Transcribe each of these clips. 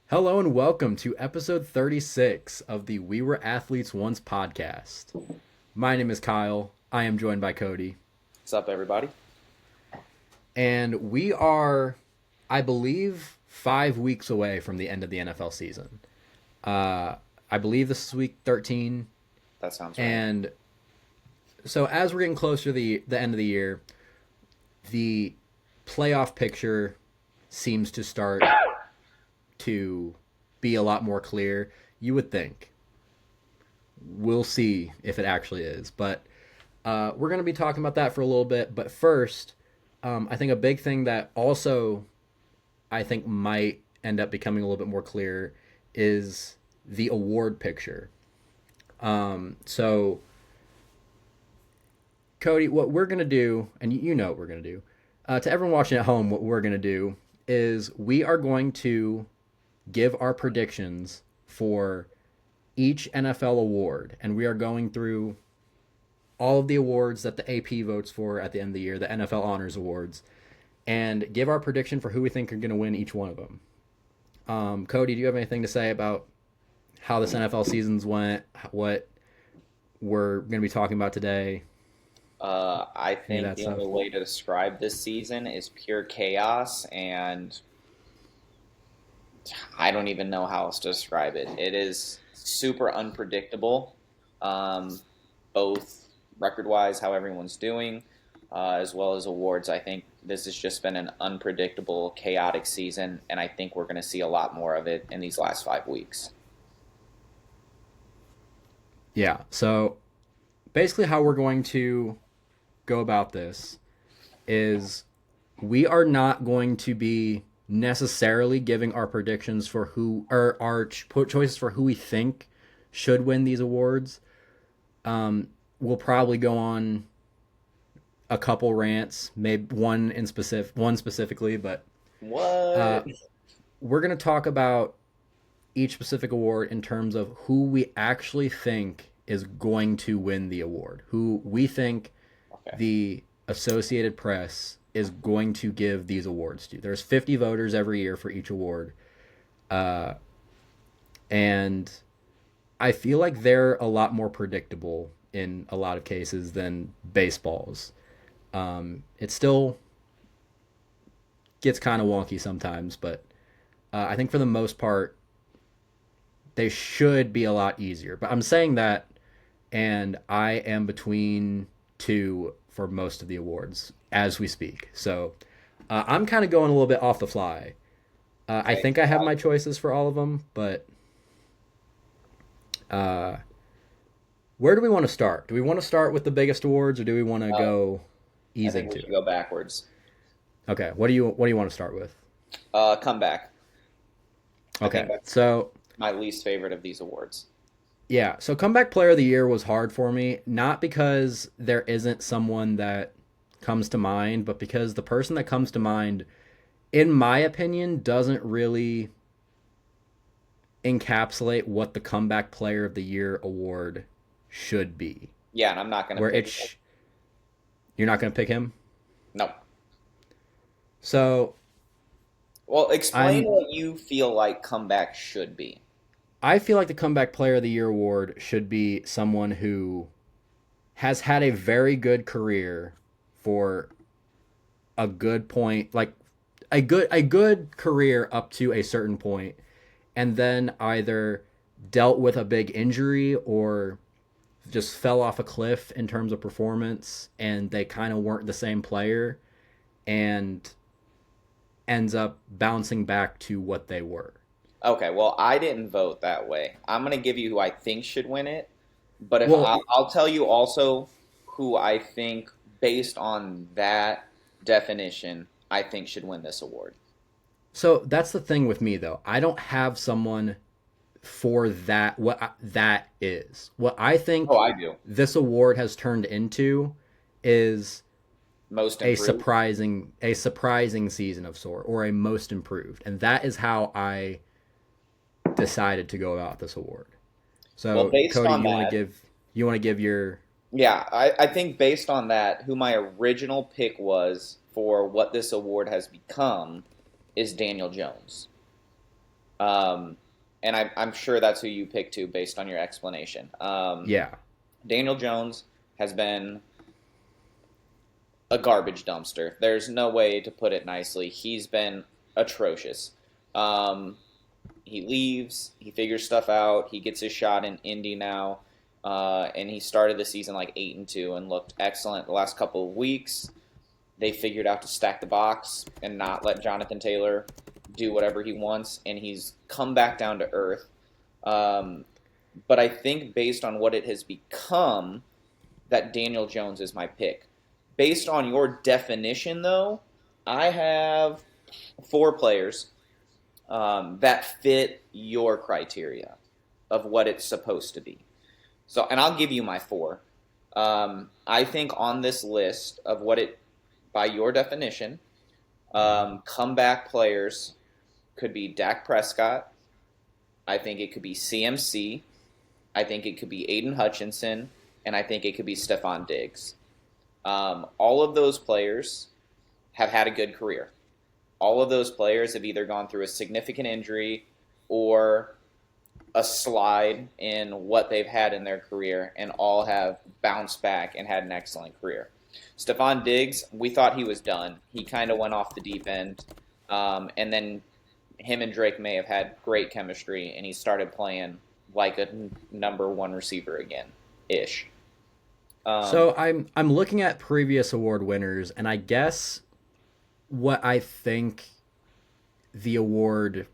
Hello and welcome to episode 36 of the We Were Athletes Once podcast. My name is Kyle. I am joined by Cody. What's up, everybody? And we are, I believe, 5 weeks away from the end of the NFL season. I believe this is week 13. That sounds right. And so as we're getting closer to the end of the year, the playoff picture seems to start to be a lot more clear. You would think. We'll see if it actually is. But we're going to be talking about that for a little bit. But first, I think a big thing that also I think might end up becoming a little bit more clear is the award picture. So, Cody, what we're going to do, and you know what we're going to do, to everyone watching at home, what we're going to do is we are going to give our predictions for each NFL award, and we are going through all of the awards that the AP votes for at the end of the year, the NFL Honors Awards, and give our prediction for who we think are going to win each one of them. Cody, do you have anything to say about how this NFL season's went, what we're going to be talking about today, I any of think that the stuff? only way to describe this season is pure chaos, and I don't even know how else to describe it. It is super unpredictable, both record-wise, how everyone's doing, as well as awards. I think this has just been an unpredictable, chaotic season, and I think we're going to see a lot more of it in these last 5 weeks. Yeah, so basically, how we're going to go about this is we are not going to be necessarily giving our predictions for who or our choices for who we think should win these awards. We'll probably go on a couple rants, maybe one specifically, but uh, What? we're going to talk about each specific award in terms of who we actually think is going to win the award, who we think Okay. the Associated Press is going to give these awards to. There's 50 voters every year for each award, and I feel like they're a lot more predictable in a lot of cases than baseballs. It still gets kind of wonky sometimes, but I think for the most part, they should be a lot easier. But I'm saying that, and I am between two for most of the awards as we speak. So I'm kind of going a little bit off the fly. I Okay. think I have my choices for all of them, but where do we want to start? Do we want to start with the biggest awards, or do we want to Uh, go I easing think we to should it? go backwards. Okay, what do you want to start with? Comeback. I think Okay, that's so my least favorite of these awards. yeah, so comeback player of the year was hard for me, not because there isn't someone that comes to mind, but because the person that comes to mind, in my opinion, doesn't really encapsulate what the comeback player of the year award should be. Yeah, and I'm not going to Where pick it. you're not going to pick him. No. So Well, explain I'm what you feel like comeback should be. I feel like the comeback player of the year award should be someone who has had a very good career for a good point, like a good career up to a certain point, and then either dealt with a big injury or just fell off a cliff in terms of performance, and they kind of weren't the same player, and ends up bouncing back to what they were. Okay, well, I didn't vote that way. I'm going to give you who I think should win it, but if Well, I'll tell you also who I think, based on that definition, I think should win this award. so that's the thing with me though. I don't have someone for that that is. What I Oh, think I do. this award has turned into is Most a improved. surprising season of sort, or a most improved. And that is how I decided to go about this award. Well, So, based Cody, on you want to give your yeah, I think based on that, who my original pick was for what this award has become is Daniel Jones. Um, and I'm sure that's who you picked too, based on your explanation. Yeah. Daniel Jones has been a garbage dumpster. There's no way to put it nicely. He's been atrocious. Um, he leaves, he figures stuff out, he gets his shot in Indy now, and he started the season like 8-2 and looked excellent the last couple of weeks. They figured out to stack the box and not let Jonathan Taylor do whatever he wants, and he's come back down to earth. Um, but I think based on what it has become, that Daniel Jones is my pick. Based on your definition, though, I have four players that fit your criteria of what it's supposed to be. So, and I'll give you my four. I think on this list of what it, by your definition, comeback players could be Dak Prescott. I think it could be CMC. I think it could be Aiden Hutchinson, and I think it could be Stephon Diggs. All of those players have had a good career. All of those players have either gone through a significant injury or a slide in what they've had in their career, and all have bounced back and had an excellent career. Stephon Diggs, we thought he was done. He kind of went off the deep end, and then him and Drake May have had great chemistry, and he started playing like a number one receiver again, ish. Um, So I'm looking at previous award winners, and I guess what I think the award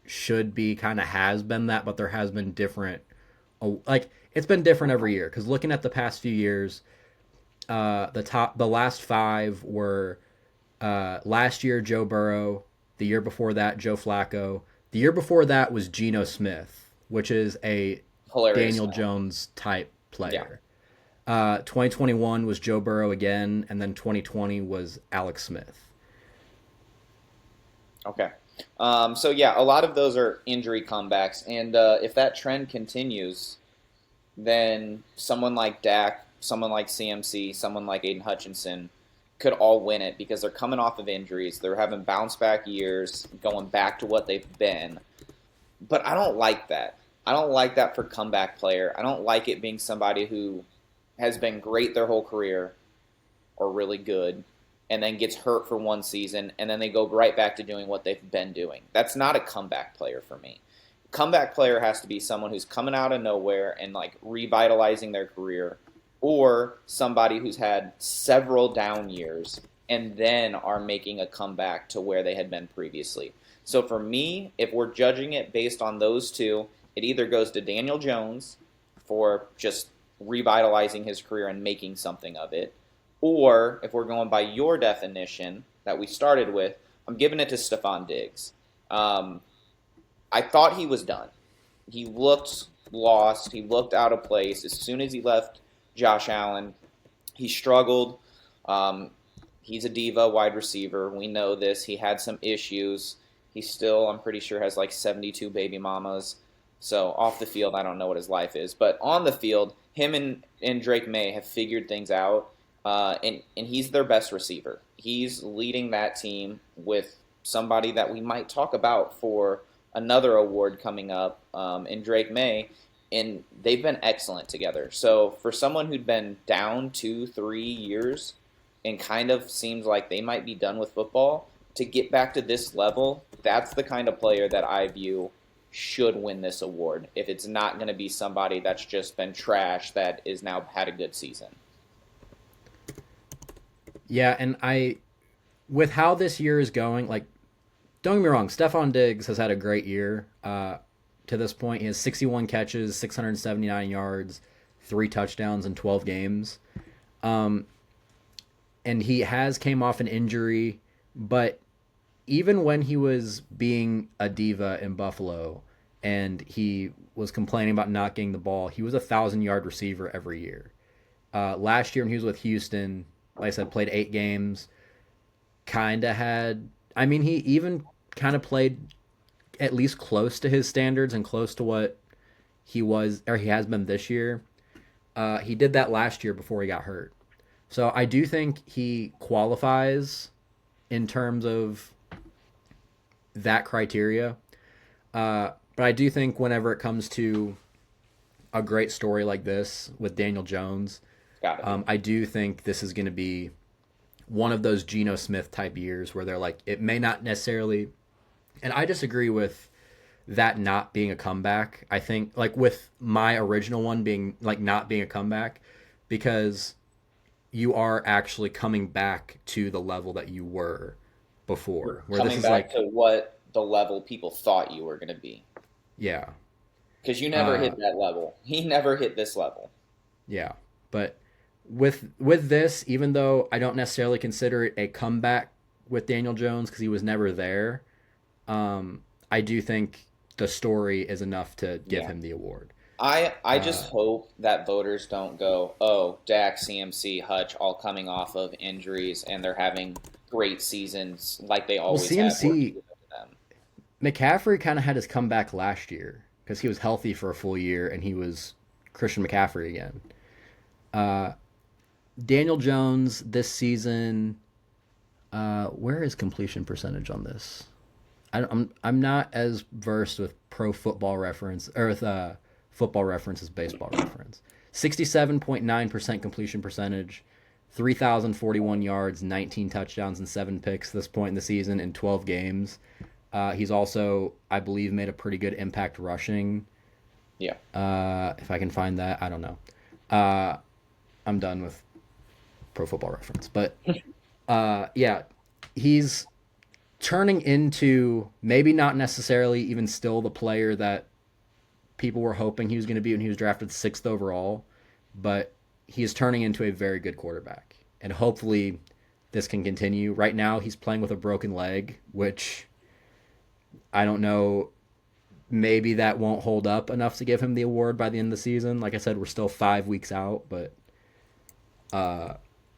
should be kind of has been that, but there has been different, like it's been different every year. Because looking at the past few years, the last five were last year Joe Burrow, the year before that Joe Flacco, the year before that was Geno Smith, which is a Hilarious Daniel name. Jones type Yeah. player. 2021 was Joe Burrow again, and then 2020 was Alex Smith. Okay. So yeah, a lot of those are injury comebacks, and if that trend continues, then someone like Dak, someone like CMC, someone like Aiden Hutchinson could all win it because they're coming off of injuries. They're having bounce back years, going back to what they've been. But I don't like that. I don't like that for comeback player. I don't like it being somebody who has been great their whole career or really good and then gets hurt for one season and then they go right back to doing what they've been doing. That's not a comeback player for me. Comeback player has to be someone who's coming out of nowhere and like revitalizing their career, or somebody who's had several down years and then are making a comeback to where they had been previously. So for me, if we're judging it based on those two, it either goes to Daniel Jones for just revitalizing his career and making something of it, or if we're going by your definition that we started with, I'm giving it to Stephon Diggs. Um, I thought he was done. He looked lost. He looked out of place as soon as he left Josh Allen. He struggled. Um, he's a diva wide receiver. We know this. He had some issues. He still, I'm pretty sure, has like 72 baby mamas. So off the field, I don't know what his life is. But on the field, him and Drake May have figured things out, and he's their best receiver. He's leading that team with somebody that we might talk about for another award coming up in Drake May, and they've been excellent together. So for someone who'd been down 2, 3 years and kind of seems like they might be done with football, to get back to this level, that's the kind of player that I view should win this award. If it's not going to be somebody that's just been trash that is now had a good season. Yeah, and with how this year is going, like, don't get me wrong, Stephon Diggs has had a great year to this point. He has 61 catches, 679 yards, three touchdowns in 12 games. Um, and he has came off an injury, but even when he was being a diva in Buffalo and he was complaining about not getting the ball, he was 1,000 yard receiver every year. Last year when he was with Houston, like I said, played 8 games, kind of had. I mean, he even kind of played at least close to his standards and close to what he was or he has been this year. He did that last year before he got hurt. So I do think he qualifies in terms of that criteria. But I do think whenever it comes to a great story like this with Daniel Jones, Gotta be. I do think this is going to be one of those Geno Smith type years where they're like, it may not necessarily. And I disagree with that not being a comeback. I think like with my original one being like not being a comeback because you are actually coming back to the level that you were You're before. Where this coming is back like, to what the level people thought you were going to be. yeah, Because you never uh, hit that level. He never hit this level. yeah. But with this, even though I don't necessarily consider it a comeback with Daniel Jones because he was never there, I do think the story is enough to give Yeah. him the award. I just Uh, hope that voters don't go, oh, Dak, CMC, Hutch, all coming off of injuries, and they're having great seasons like they well, always have. We're CMC giving it to them. McCaffrey kind of had his comeback last year because he was healthy for a full year and he was Christian McCaffrey again. Uh, Daniel Jones this season. Where is completion percentage on this? I'm not as versed with Pro Football Reference or with Football Reference as Baseball Reference. 67.9% completion percentage, 3,041 yards, 19 touchdowns, and 7 picks this point in the season in 12 games. He's also, I believe, made a pretty good impact rushing. Yeah. If I can find that, I don't know. Uh, I'm done with Pro Football Reference, but yeah, he's turning into maybe not necessarily even still the player that people were hoping he was going to be when he was drafted sixth overall, but he is turning into a very good quarterback. And hopefully this can continue. Right now, he's playing with a broken leg, which I don't know. Maybe that won't hold up enough to give him the award by the end of the season. Like I said, we're still 5 weeks out, but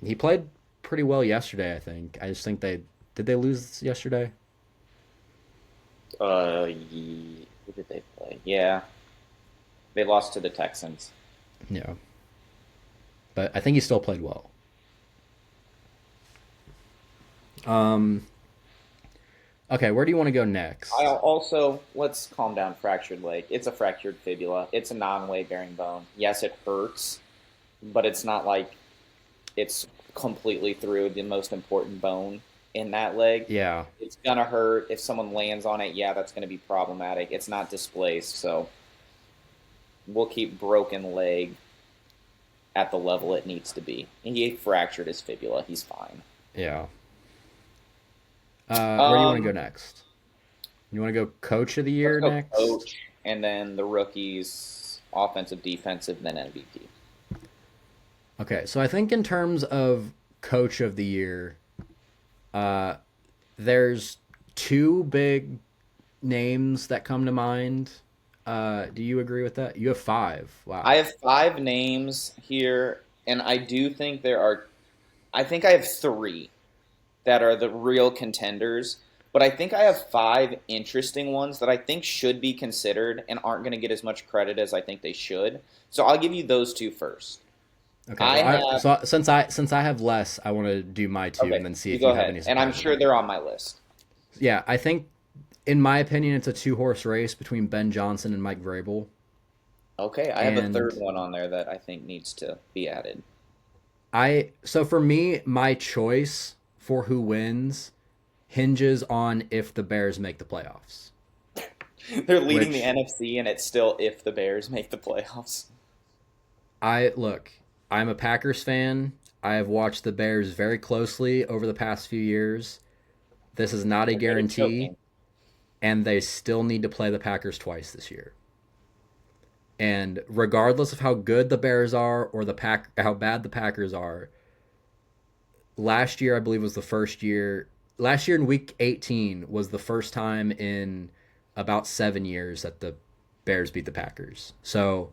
he played pretty well yesterday, I think. I just think they did they lose yesterday? Who did they play? Yeah, they lost to the Texans. Yeah. But I think he still played well. Um okay, where do you want to go I next? also let's calm down. Fractured leg. It's a fractured fibula. It's a non-weight bearing bone. Yes, it hurts, but it's not like it's completely through the most important bone in that leg. Yeah. It's gonna hurt if someone lands on it. Yeah, that's gonna be problematic. It's not displaced, so we'll keep broken leg at the level it needs to be. He fractured his fibula. He's fine. Yeah. Where do you want to go Um, next? You want to go coach of the let's year go next? coach, and then the rookies, offensive, defensive, then MVP. Okay, so I think in terms of coach of the year, uh, there's two big names that come to mind. Do you agree with that? You have five. I Wow. have five names here, and I do think there are. I think I have three that are the real contenders. But I think I have five interesting ones that I think should be considered and aren't going to get as much credit as I think they should. So I'll give you those two first. Okay. I Well, have, since I have less, I want to do my two okay, and then see you if go you have ahead. any And I'm surprises. sure they're on my list. Yeah, I think in my opinion, it's a two-horse race between Ben Johnson and Mike Vrabel. Okay, I have a third And one on there that I think needs to be added. so for me, my choice for who wins hinges on if the Bears make the playoffs. They're leading the Which NFC, and it's still if the Bears make the playoffs. I look, I'm a Packers fan. I have watched the Bears very closely over the past few years. This is not a They're good at guarantee, choking. and they still need to play the Packers twice this year. And regardless of how good the Bears are or how bad the Packers are, last year I believe was the first year. Last year in Week 18 was the first time in about 7 years that the Bears beat the Packers. So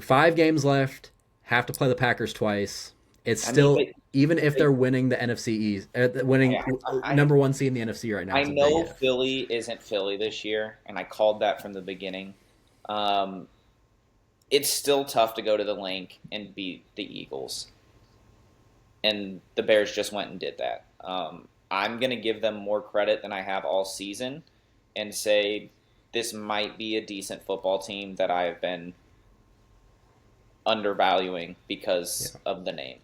5 games left. Have to play the Packers twice. It's I mean, still even if they they're winning the NFC East, winning yeah, I, number one seed in the NFC right now. I It's a big know if. Philly isn't Philly this year, and I called that from the beginning. Um, it's still tough to go to the link and beat the Eagles, and the Bears just went and did that. I'm going to give them more credit than I have all season, and say this might be a decent football team that I have been undervaluing because Yeah. of the name.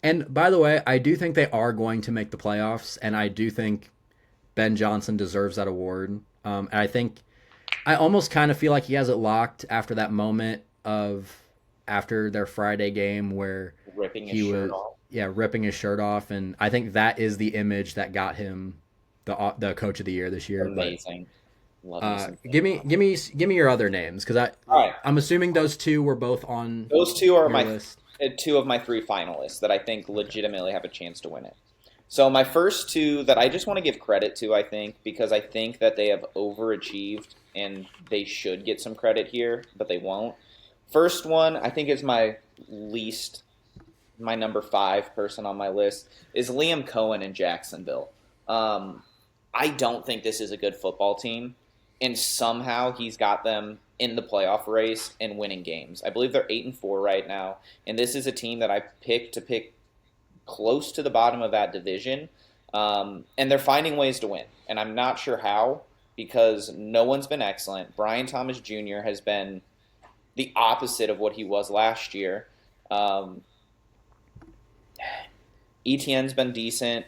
And by the way, I do think they are going to make the playoffs, and I do think Ben Johnson deserves that award. And I think I almost kind of feel like he has it locked after that moment of after their Friday game where Ripping his he shirt was off. ripping his shirt off, and I think that is the image that got him the coach of the year this year. But Amazing. Love me some Ben give me Johnson. your other names because All right. I'm assuming those two were both on Those two are your my list. two of my three finalists that I think legitimately have a chance to win it. So my first two that I just want to give credit to, I think, because I think that they have overachieved and they should get some credit here, but they won't. First one, I think is my number five person on my list is Liam Cohen in Jacksonville. Um, I don't think this is a good football team, and somehow he's got them in the playoff race and winning games. I believe they're 8-4 right now, and this is a team that I picked to pick close to the bottom of that division, and they're finding ways to win. And I'm not sure how because no one's been excellent. Brian Thomas Jr. has been the opposite of what he was last year. Um, ETN's been decent.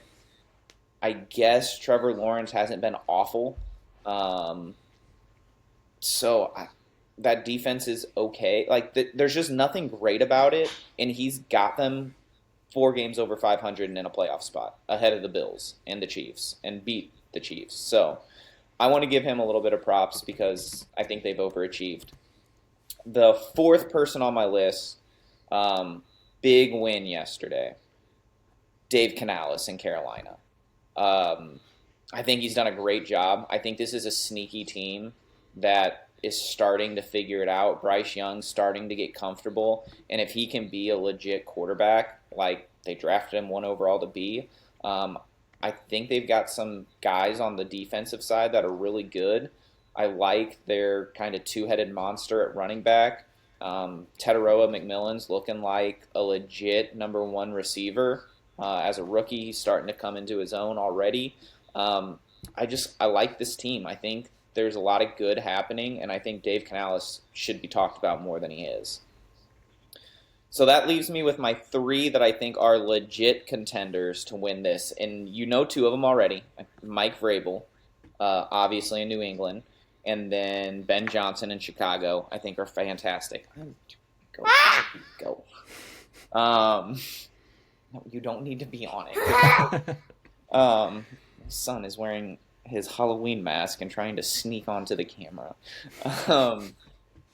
I guess Trevor Lawrence hasn't been awful. Um, so I, that defense is okay. There's just nothing great about it, and he's got them 4 games over 500 and in a playoff spot ahead of the Bills and the Chiefs and beat the Chiefs. So I want to give him a little bit of props because I think they've overachieved. The fourth person on my list, big win yesterday. Dave Canales in Carolina. Um, I think he's done a great job. I think this is a sneaky team that is starting to figure it out. Bryce Young's starting to get comfortable, and if he can be a legit quarterback, like they drafted him 1 overall to be, I think they've got some guys on the defensive side that are really good. I like their kind of two-headed monster at running back. Tetaroa McMillan's looking like a legit number one receiver. As a rookie, he's starting to come into his own already. Um, I like this team. I think there's a lot of good happening, and I think Dave Canales should be talked about more than he is. So that leaves me with my three that I think are legit contenders to win this, and you know two of them already. Mike Vrabel, obviously in New England, and then Ben Johnson in Chicago. I think are fantastic. Go, go. No, you don't need to be on it. My son is wearing his Halloween mask and trying to sneak onto the camera. Um,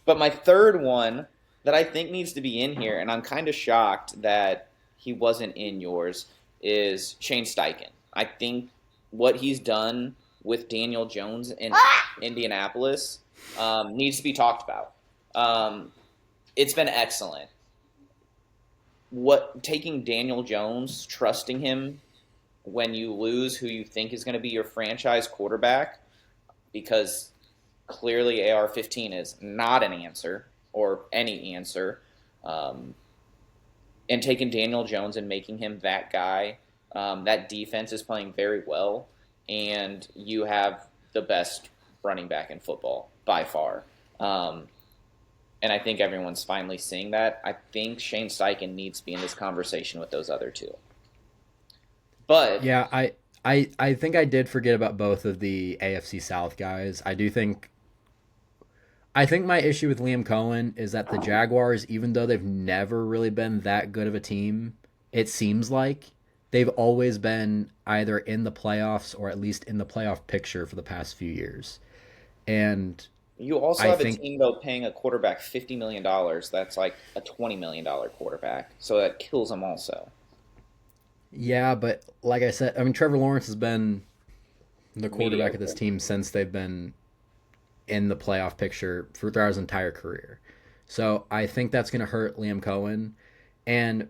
but my third one that I think needs to be in here, and I'm kind of shocked that he wasn't in yours, is Shane Steichen. I think what he's done with Daniel Jones in Indianapolis needs to be talked about. Um, it's been excellent. What taking Daniel Jones, trusting him when you lose who you think is going to be your franchise quarterback, because clearly AR-15 is not an answer or any answer, um, and taking Daniel Jones and making him that guy. That defense is playing very well, and you have the best running back in football by far. Um, and I think everyone's finally seeing that. I think Shane Steichen needs to be in this conversation with those other two. But Yeah, I think I did forget about both of the AFC South guys. I think my issue with Liam Cohen is that the Jaguars, even though they've never really been that good of a team, it seems like they've always been either in the playoffs or at least in the playoff picture for the past few years. And you also I have a think, team though paying a quarterback $50 million. That's like a $20 million quarterback, so that kills them also. yeah, but like I said, I mean, Trevor Lawrence has been the quarterback of this Mediocre. team since they've been in the playoff picture for throughout his entire career. So I think that's going to hurt Liam Cohen. And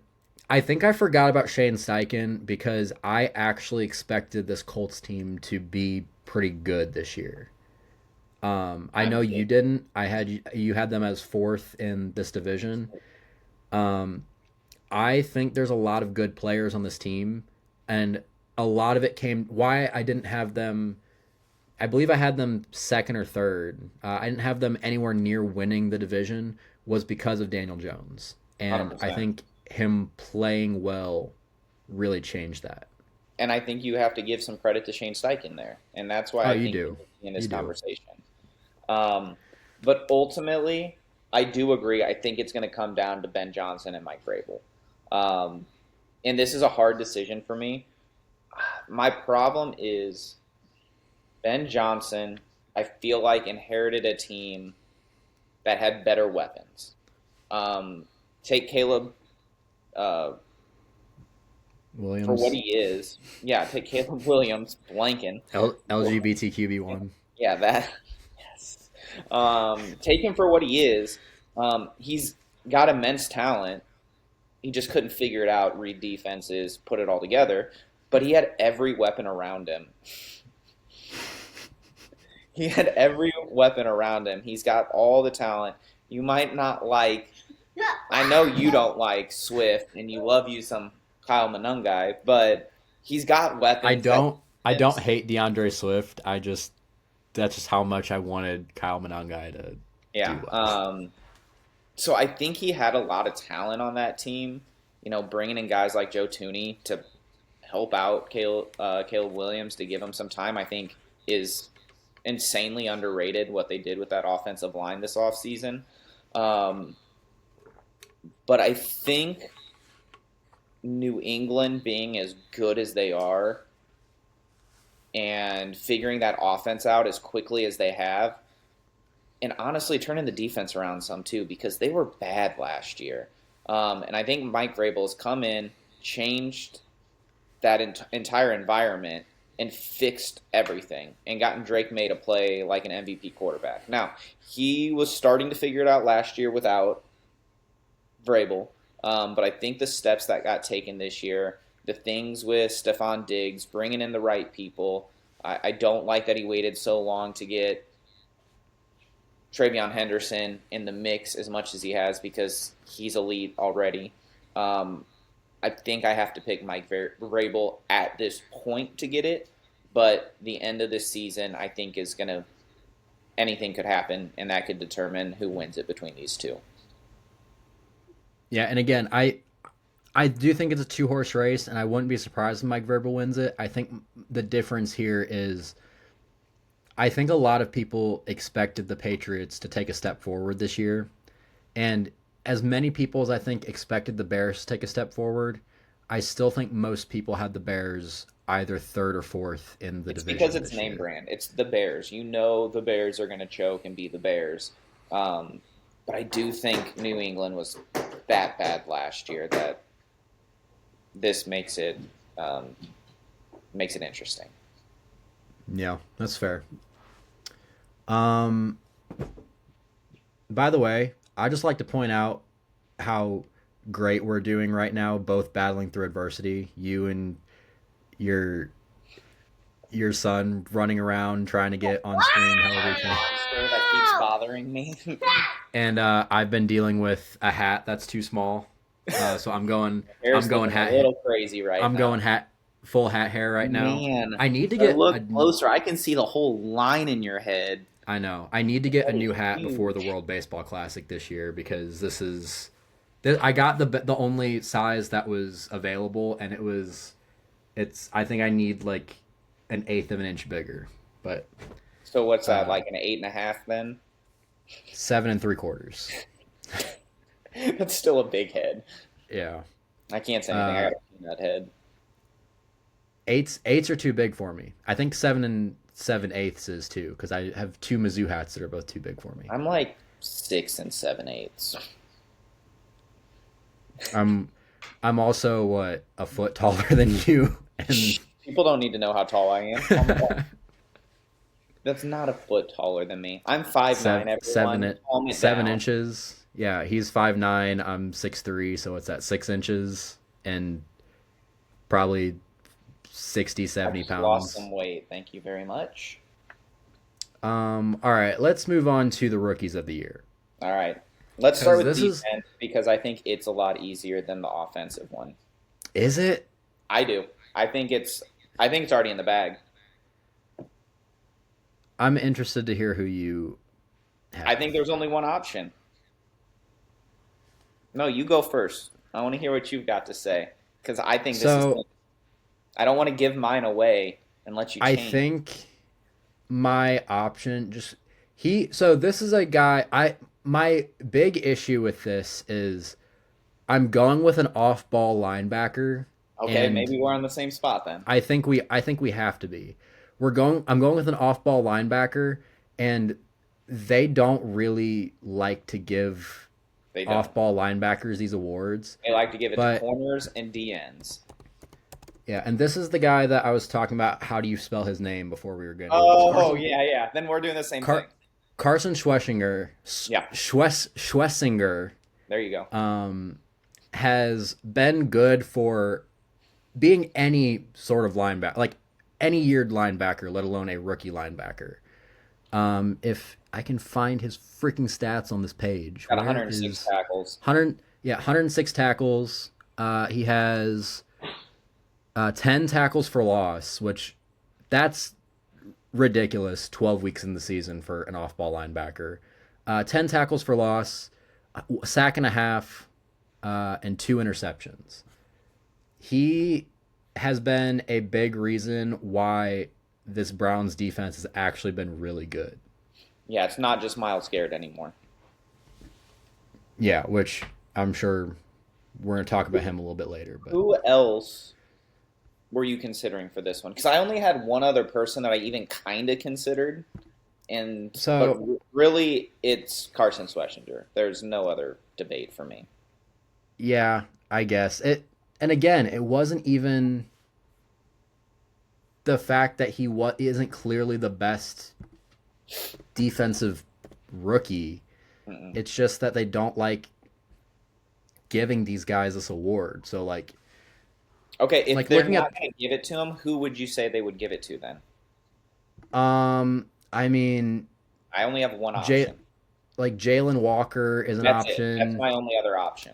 I think I forgot about Shane Steichen because I actually expected this Colts team to be pretty good this year. I I know you did. didn't. You had them as fourth in this division. Um, I think there's a lot of good players on this team, and a lot of it came why I didn't have them I believe I had them second or third. I didn't have them anywhere near winning the division was because of Daniel Jones. And I 100%. think him playing well really changed that. And I think you have to give some credit to Shane Steichen there, and that's why Oh, I you think do. he's in this You do. conversation. Um, but ultimately, I do agree. I think it's going to come down to Ben Johnson and Mike Vrabel. Um, and this is a hard decision for me. My problem is Ben Johnson, I feel like, inherited a team that had better weapons. Um, take Caleb for what Williams. he is. Yeah, take Caleb Williams, blanking. LGBTQB1. Yeah, that. Yes. Take him for what he is. He's got immense talent. He just couldn't figure it out, read defenses, put it all together. But he had every weapon around him. He had every weapon around him. He's got all the talent. You might not like. I know you don't like Swift, and you love you some Kyle Monangai, but he's got I weapons that. don't I don't hate DeAndre Swift. I just that's just how much I wanted Kyle Monangai to Yeah. do well. So I think he had a lot of talent on that team. Bringing in guys like Joe Tooney to help out Caleb Williams to give him some time, I think is insanely underrated what they did with that offensive line this offseason. Um, but I think New England being as good as they are and figuring that offense out as quickly as they have, and honestly turning the defense around some too because they were bad last year. And I think Mike Vrabel has come in, changed that entire environment, and fixed everything and gotten Drake May to play like an MVP quarterback. Now, he was starting to figure it out last year without Vrabel, but I think the steps that got taken this year, the things with Stephon Diggs, bringing in the right people, I don't like that he waited so long to get TreVeyon Henderson in the mix as much as he has because he's elite already. Um, I think I have to pick Mike Vrabel at this point to get it, but the end of this season I think is gonna anything could happen, and that could determine who wins it between these two. Yeah, and again, I do think it's a two horse race, and I wouldn't be surprised if Mike Vrabel wins it. I think the difference here is I think a lot of people expected the Patriots to take a step forward this year, and as many people as I think expected the Bears to take a step forward, I still think most people had the Bears either third or fourth in the It's because division it's this name year. brand. It's the Bears. You know the Bears are going to choke and be the Bears. Um, but I do think New England was that bad last year that this um, makes it interesting. Yeah, that's fair. Um, by the way, I just like to point out how great we're doing right now, both battling through adversity. You and your your son running around trying to get on screen however My he can. monster that keeps bothering me. And I've been dealing with a hat that's too small. So I'm Hair's going looking a little crazy right I'm now. going full hat hair right now. Man, I need to I get a look closer. I can see the whole line in your head. I know. I need to get a That is new hat before the huge. World Baseball Classic this year because I got the only size that was available and it's I think I need like an eighth of an inch bigger, but So what's that, uh like an 8.5 then? 7 3/4. That's still a big head. Yeah. I can't say anything. I Uh got a peanut head. eights are too big for me. I think 7 7/8 is too because I have two Mizzou hats that are both too big for me. I'm like 6 and 7/8. I'm I'm also what a foot taller than you and People don't need to know how tall I am. Call me that. That's not a foot taller than me. I'm 5'9", seven everyone. seven Calm it seven down. inches. Yeah, he's 5'9". I'm 6'3", so it's at 6 inches and probably 60 I 70 just lost pounds. some weight. Thank you very much. All right, let's move on to the rookies of the year All right. Let's start because with this defense because I think it's a lot easier than the offensive one. is it? I do. I think it's I think it's already in the bag. I'm interested to hear who you I have. think there's only one option. No, you go first. I want to hear what you've got to say because I think this is. So I don't want to give mine away and let you I change. think my option just he. So this is a guy. My big issue with this is I'm going with an off-ball linebacker, Okay, and maybe we're on the same spot then. I think we have to be. I'm going with an off-ball linebacker, and they don't really like to give They don't. off-ball linebackers these awards. They like to give it to But corners and DNs. yeah, and this is the guy that I was talking about. How do you spell his name before we were going to do this? Oh, yeah, yeah. Then we're doing the same thing. Car- Carson Schwesinger, Yeah, Schwesinger, there you go. has been good for being any sort of linebacker, like any yeared linebacker, let alone a rookie linebacker. If I can find his freaking stats on this page, Got where 106 is tackles. 100? Yeah, 106 tackles. He has 10 tackles for loss, which that's ridiculous. 12 weeks in the season for an off-ball linebacker. 10 tackles for loss, a sack and a half, and 2 interceptions. He has been a big reason why this Browns defense has actually been really good. Yeah, it's not just Miles Garrett anymore. Yeah, which I'm sure we're going to talk about him a little bit later. But Who else were you considering for this one? Because I only had one other person that I even kind of considered, but so, really it's Carson Schwarzenegger. There's no other debate for me. yeah, I guess it. And again, it wasn't even the fact that isn't clearly the best defensive rookie. Mm-mm. It's just that they don't like giving these guys this award. So Okay, if like they're looking not at going to give it to him, who would you say they would give it to then? I mean I only have one Jay option. like Jalen Walker is an That's it. That's option. my only other option.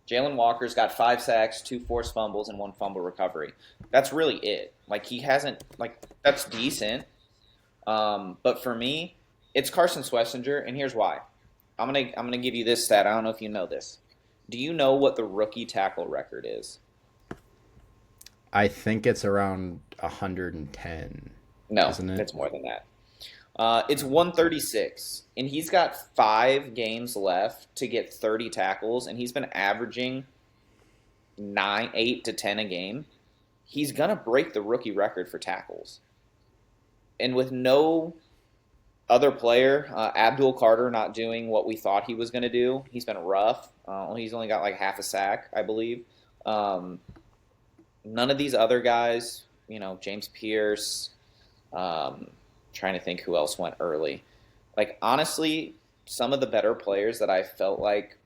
Jalen Walker's got 5 sacks, 2 forced fumbles, and 1 fumble recovery. That's really it. Like he hasn't like that's decent. But for me, it's Carson Schwarzenegger, and here's why. I'm gonna give you this stat. I don't know if you know this. Do you know what the rookie tackle record is? I think it's around 110, No, isn't it? it's more than that. It's 136, and he's got 5 games left to get 30 tackles, and he's been averaging 8 to 10 a game. He's gonna break the rookie record for tackles, and with no other player, Abdul Carter, not doing what we thought he was going to do. He's been rough. He's only got like half a sack, I believe. Um, None of these other guys, James Pierce, trying to think who else went early. Like, honestly, some of the better players that I felt like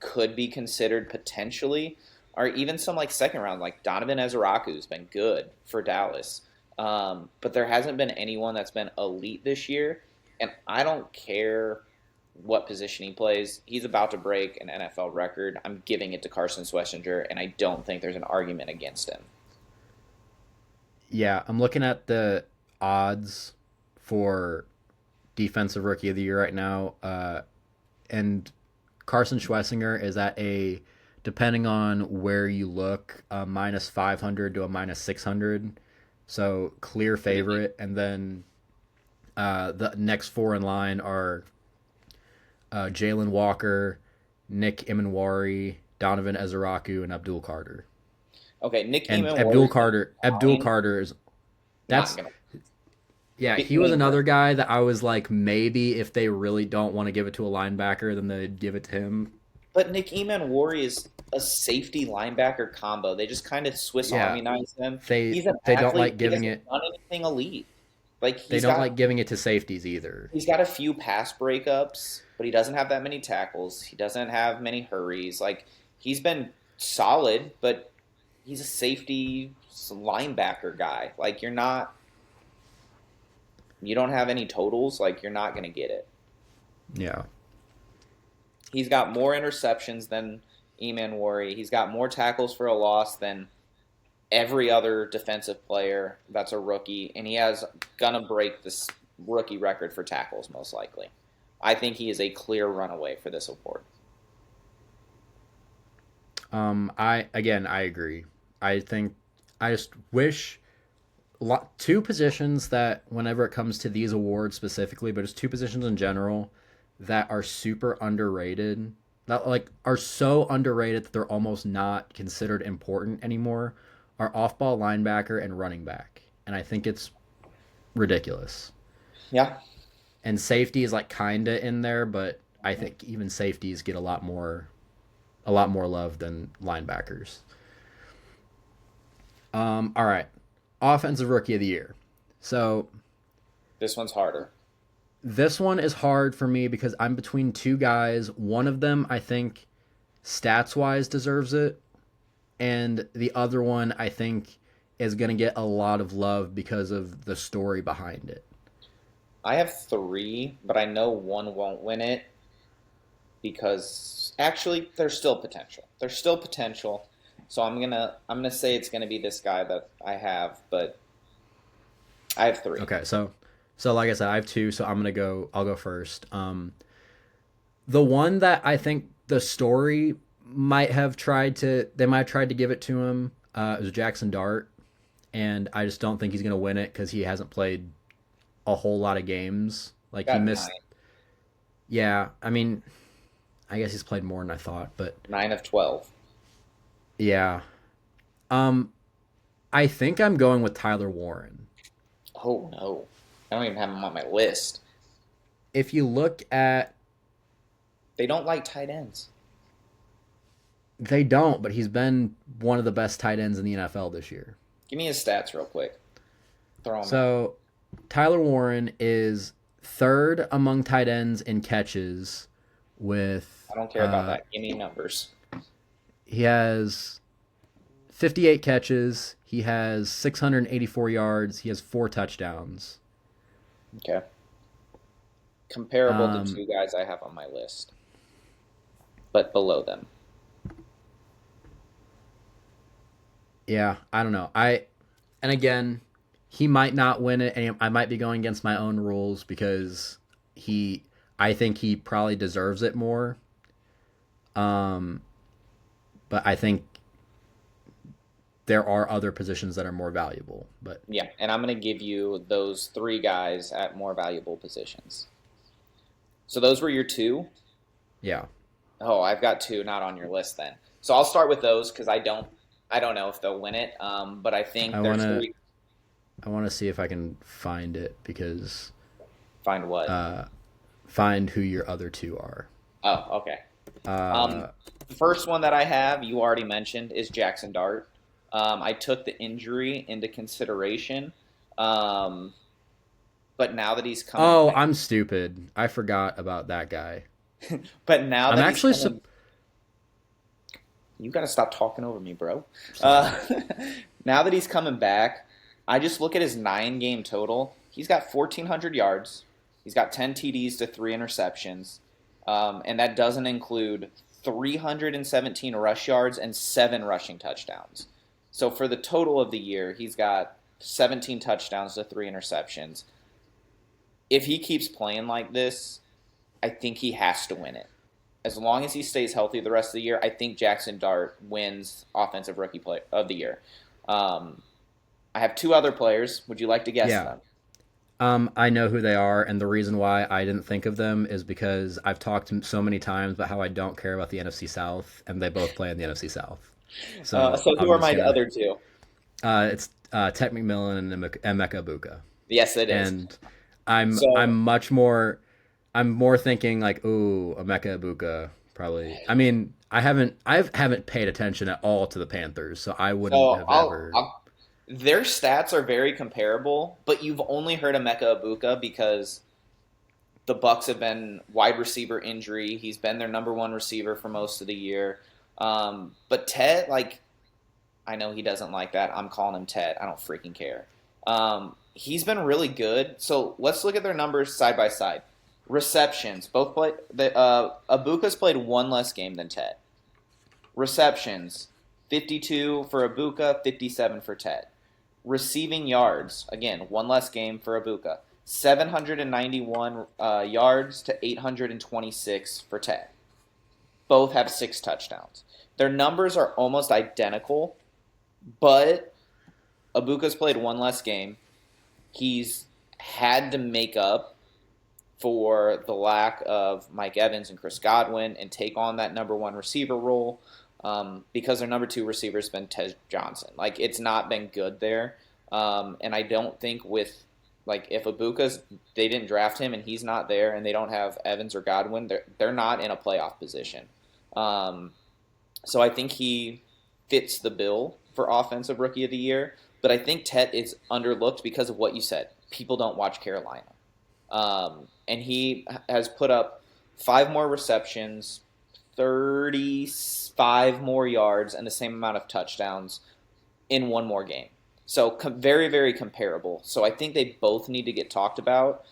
could be considered potentially are even some like second round, like Donovan Ezeraku's been good for Dallas. But there hasn't been anyone that's been elite this year. And I don't care what position he plays. He's about to break an NFL record. I'm giving it to Carson Schwarzenegger, and I don't think there's an argument against him. Yeah, I'm looking at the odds for defensive rookie of the year right now, and Carson Schwesinger is at a, depending on where you look, a minus 500 to a minus 600. So clear favorite, and then the next four in line are Jalen Walker, Nick Imanwari, Donovan Ezeraku, and Abdul Carter. Okay, Nick And Eamon Abdul Carter is not that's gonna. yeah. He was another guy that I was like, maybe if they really don't want to give it to a linebacker, then they'd give it to him. But Nick Eamon is a safety linebacker combo. They just kind of Swiss Yeah, Army knife him. they He's an they don't athlete. like He giving hasn't it. done anything elite. Like They don't like giving it to safeties either. he's got a few pass breakups, but he doesn't have that many tackles. He doesn't have many hurries. Like he's been solid, but he's a safety linebacker guy. Like you don't have any totals. Like you're not going to get it. Yeah, He's got more interceptions than Eman Wari. He's got more tackles for a loss than every other defensive player that's a rookie, and he has gonna break this rookie record for tackles most likely. I think he is a clear runaway for this award. I agree. I think I just wish two positions that whenever it comes to these awards specifically, but it's two positions in general that are super underrated, that like are so underrated that they're almost not considered important anymore, are off-ball linebacker and running back. And I think it's ridiculous. Yeah. And safety is like kinda in there, but I think even safeties get a lot more love than linebackers. All right. Offensive rookie of the year. So This one's harder. this one is hard for me because I'm between two guys. One of them I think stats wise deserves it, and the other one I think is going to get a lot of love because of the story behind it. I have three, but I know one won't win it because actually there's still potential. There's still potential. So I'm gonna say it's gonna be this guy that I have, but I have three. Okay, so like I said, I have two, so I'll go first. The one that I think the story they might have tried to give it to him, was Jackson Dart, and I just don't think he's gonna win it because he hasn't played a whole lot of games. Like he Got missed. Yeah, I mean, I guess he's played more than I thought, but 9 of 12. yeah. Um, I think I'm going with Tyler Warren. Oh no, I don't even have him on my list. If you look at, They don't like tight ends. they don't, but he's been one of the best tight ends in the NFL this year. Give me his stats real quick. Throw him out. So Tyler Warren is third among tight ends in catches with I don't care about that. Give me numbers. he has 58 catches, he has 684 yards, he has 4 touchdowns. Okay. Comparable to Um, two guys I have on my list, but below them. yeah, I don't know. And again, he might not win it, and I might be going against my own rules because I think he probably deserves it more. Um, but I think there are other positions that are more valuable. But Yeah, and I'm going to give you those three guys at more valuable positions. So those were your two. yeah, Oh, I've got two not on your list then. So I'll start with those because I don't know if they'll win it. But I I think there's wanna three. I wanna see if I can find it because Find what? uh, find who your other two are. Oh, okay. Um, Uh, the first one that I have, you already mentioned, is Jackson Dart. I took the injury into consideration, um, but now that he's coming oh, back, I'm stupid. I forgot about that guy. but now I'm that he's actually coming, sup- you got to stop talking over me, bro. Uh, now that he's coming back, I just look at his 9 game total. He's got 1,400 yards. He's got 10 TDs to 3 interceptions, and that doesn't include 317 rush yards and 7 rushing touchdowns. So for the total of the year, he's got 17 touchdowns to 3 interceptions. If he keeps playing like this, I think he has to win it. As long as he stays healthy the rest of the year, I think Jackson Dart wins Offensive Rookie Play of the Year. Um, I have two other players. Would you like to guess yeah. them? I know who they are, and the reason why I didn't think of them is because I've talked so many times about how I don't care about the NFC South, and they both play in the NFC South. So So who I'm are just my gonna. other two? It's Tech McMillan and Emeka Buka, Yes, it is. and I'm So much more. I'm more thinking like, ooh, Emeka Buka probably. I mean, I haven't paid attention at all to the Panthers, so I wouldn't so have I'll, ever. I'll their stats are very comparable, but you've only heard of Mecca Ibuka because the Bucks have been wide receiver injury. He's been their number one receiver for most of the year. But Ted, like, I know he doesn't like that. I'm calling him Ted. I don't freaking care. He's been really good. So let's look at their numbers side by side. Receptions, both Abuka's played one less game than Ted. Receptions, 52 for Ibuka, 57 for Ted. Receiving yards, again, one less game for Ibuka. 791 yards to 826 for Ted. Both have 6 touchdowns. Their numbers are almost identical, but Ibuka's played one less game. He's had to make up for the lack of Mike Evans and Chris Godwin and take on that number one receiver role because their number two receiver has been Tej Johnson. Like, it's not been good there. And I don't think with, like, if Ibuka's, they didn't draft him and he's not there and they don't have Evans or Godwin, they're not in a playoff position. So I think he fits the bill for Offensive Rookie of the Year. But I think Tet is underlooked because of what you said. People don't watch Carolina. And he has put up 5 more receptions, 35 more yards, and the same amount of touchdowns in one more game. So very, very comparable. So I think they both need to get talked about.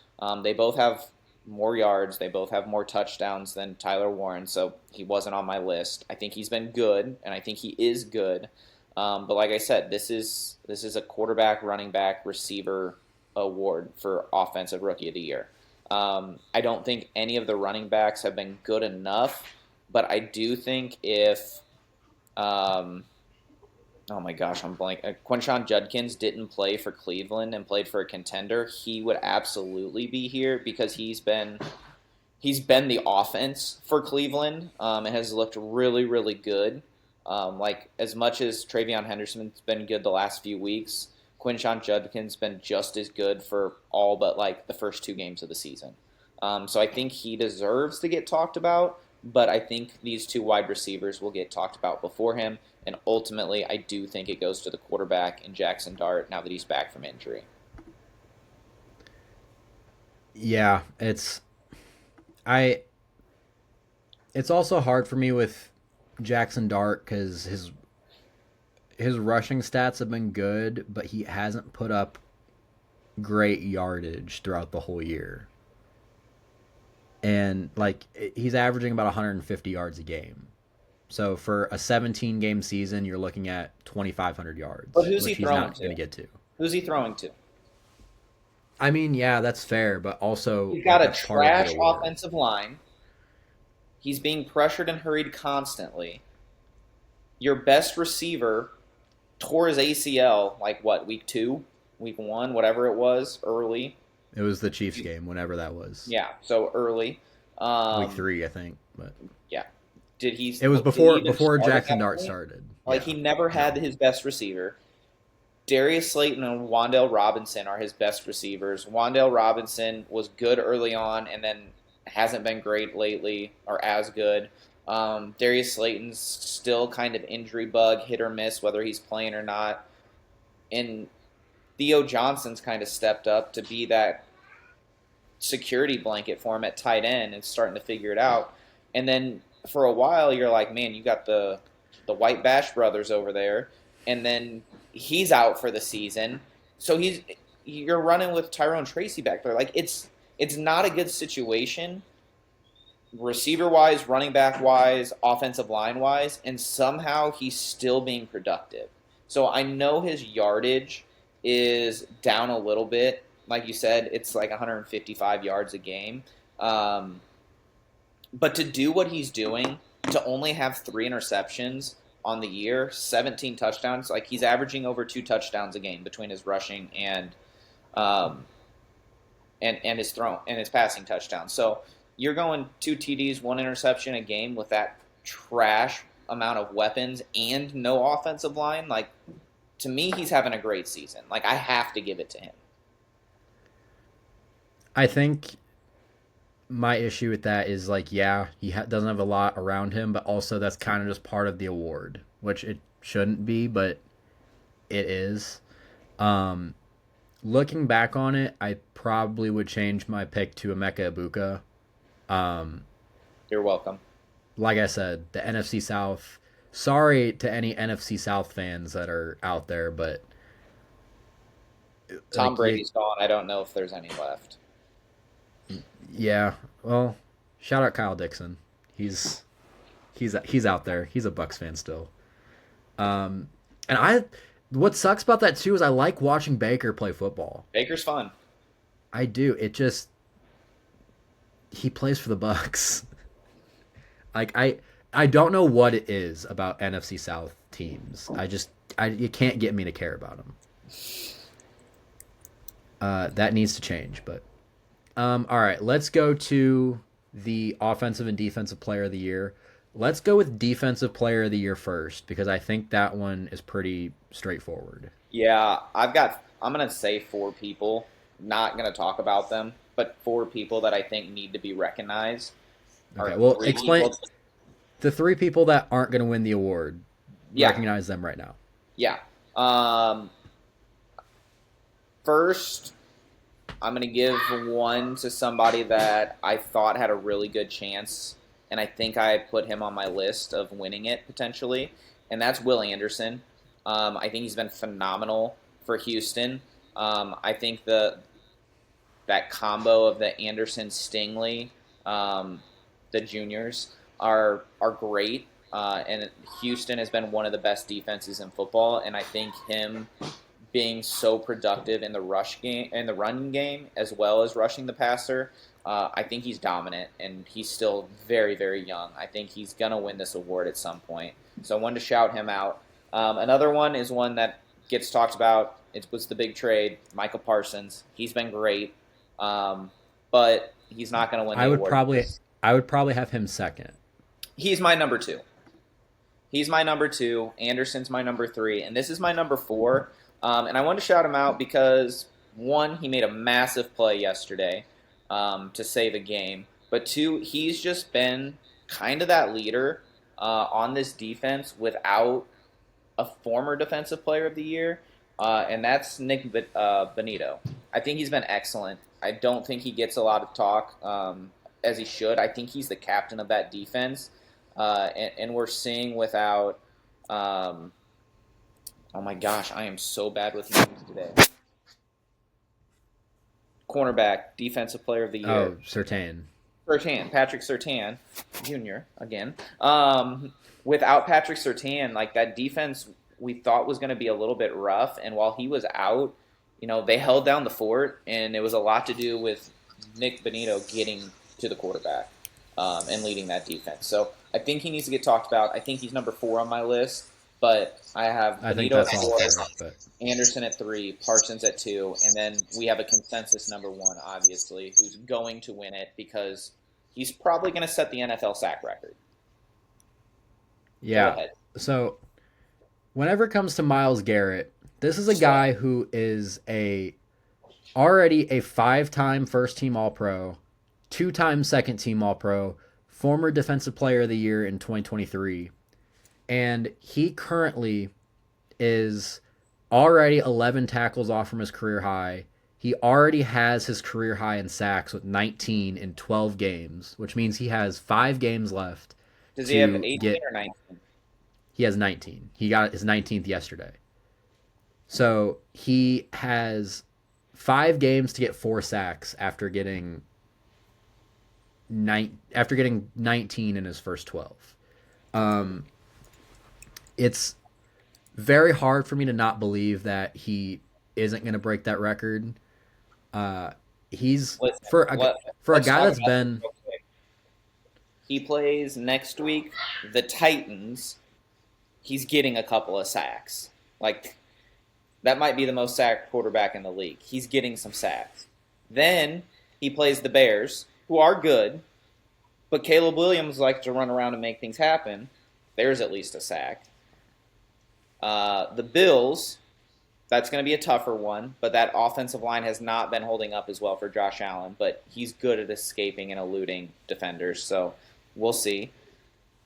They both have more yards. They both have more touchdowns than Tyler Warren, so he wasn't on my list. I think he's been good, and I think he is good. But like I said, this is a quarterback, running back, receiver award for Offensive Rookie of the Year. I don't think any of the running backs have been good enough, but I do think if oh my gosh, I'm blank. Quinshon Judkins didn't play for Cleveland and played for a contender, he would absolutely be here because he's been the offense for Cleveland and has looked really, really good. Like, as much as Travion Henderson's been good the last few weeks, Quinshon Judkins been just as good for all but like the first 2 games of the season. So I think he deserves to get talked about, but I think these 2 wide receivers will get talked about before him. And ultimately, I do think it goes to the quarterback in Jackson Dart now that he's back from injury. Yeah, it's also hard for me with Jackson Dart because his rushing stats have been good, but he hasn't put up great yardage throughout the whole year. And like, he's averaging about 150 yards a game. So for a 17-game season, you're looking at 2,500 yards, But who's he which he's throwing not to? going to get to. Who's he throwing to? I mean, yeah, that's fair, but also He's like got a that's part of the trash award. offensive line. He's being pressured and hurried constantly. Your best receiver tore his ACL like what, week 2, week 1, whatever it was, early. It was the Chiefs game, whenever that was. Yeah, so early. Week Um, 3, I think, but yeah. Did it was he before even before start at Jackson that Dart point? started. Like, Yeah, he never had no, his best receiver. Darius Slayton and Wandale Robinson are his best receivers. Wandale Robinson was good early on and then hasn't been great lately or as good. Darius Slayton's still kind of injury bug, hit or miss, whether he's playing or not. And Theo Johnson's kind of stepped up to be that security blanket for him at tight end and starting to figure it out. And then for a while, you're like, man, you got the White Bash brothers over there, and then he's out for the season. So you're running with Tyrone Tracy back there. Like, it's not a good situation, receiver wise, running back wise, offensive line wise, and somehow he's still being productive. So I know his yardage is down a little bit. Like you said, it's like 155 yards a game. Um, but to do what he's doing, to only have 3 interceptions on the year, 17 touchdowns, like, he's averaging over 2 touchdowns a game between his rushing um, and his passing touchdowns. So you're going 2 TDs, 1 interception a game with that trash amount of weapons and no offensive line. Like, to me, he's having a great season. Like, I have to give it to him. I think my issue with that is like, yeah, he doesn't have a lot around him, but also that's kind of just part of the award, which it shouldn't be, but it is. Um, Looking back on it, I probably would change my pick to Emeka Ibuka. Um, You're welcome. like I said, the NFC South. Sorry to any NFC South fans that are out there, but Tom like, Brady's gone. I don't know if there's any left. yeah. Well, shout out Kyle Dixon. He's out there. He's a Bucks fan still. And what sucks about that too is I like watching Baker play football. Baker's fun. I do. It just he plays for the Bucks. Like I don't know what it is about NFC South teams. You can't get me to care about them. That needs to change. But all right, let's go to the offensive and defensive player of the year. Let's go with defensive player of the year first because I think that one is pretty straightforward. Yeah, I'm going to say four people, not going to talk about them, but four people that I think need to be recognized. Okay, Are well, three explain people. the three people that aren't going to win the award. Yeah, Recognize them right now. yeah. Um, First, I'm going to give one to somebody that I thought had a really good chance, and I think I put him on my list of winning it potentially, and that's Will Anderson. I think he's been phenomenal for Houston. I think that combo of the Anderson Stingley, the juniors, are great. And Houston has been one of the best defenses in football, and I think him being so productive in the rush game and the running game as well as rushing the passer. I think he's dominant, and he's still very, very young. I think he's gonna win this award at some point. So I wanted to shout him out. Another one is one that gets talked about. It was the big trade, Michael Parsons. He's been great, but he's not going to win the award. I would probably have him second. He's my number two. He's my number two. Anderson's my number three, and this is my number four. And I wanted to shout him out because one, he made a massive play yesterday to save a game, but two, he's just been kind of that leader on this defense without a former Defensive Player of the Year, and that's Nick Benito. I think he's been excellent. I don't think he gets a lot of talk as he should. I think he's the captain of that defense, and we're seeing without oh my gosh, I am so bad with names today. Cornerback, Defensive Player of the Year. Oh, Surtain. Patrick Surtain, Jr. again. Without Patrick Surtain, like that defense we thought was going to be a little bit rough, and while he was out, they held down the fort, and it was a lot to do with Nick Benito getting to the quarterback and leading that defense. So I think he needs to get talked about. I think he's number 4 on my list, but I have Benito at 4, Anderson at 3, Parsons at 2, and then we have a consensus number 1, obviously, who's going to win it because he's probably going to set the NFL sack record. Yeah. So whenever it comes to Myles Garrett, this is a guy who is already a 5-time first-team All-Pro, 2-time second-team All-Pro, former Defensive Player of the Year in 2023, and he currently is already 11 tackles off from his career high. He already has his career high in sacks with 19 in 12 games, which means he has 5 games left. Does he have 18 or 19? He has 19. He got his 19th yesterday. So he has 5 games to get 4 sacks after getting 19 in his first 12. It's very hard for me to not believe that he isn't going to break that record. He's for a guy that's been. He plays next week the Titans. He's getting a couple of sacks. Like, that might be the most sacked quarterback in the league. He's getting some sacks. Then he plays the Bears, who are good, but Caleb Williams likes to run around and make things happen. There's at least a sack. The Bills, that's going to be a tougher one, but that offensive line has not been holding up as well for Josh Allen, but he's good at escaping and eluding defenders, so we'll see.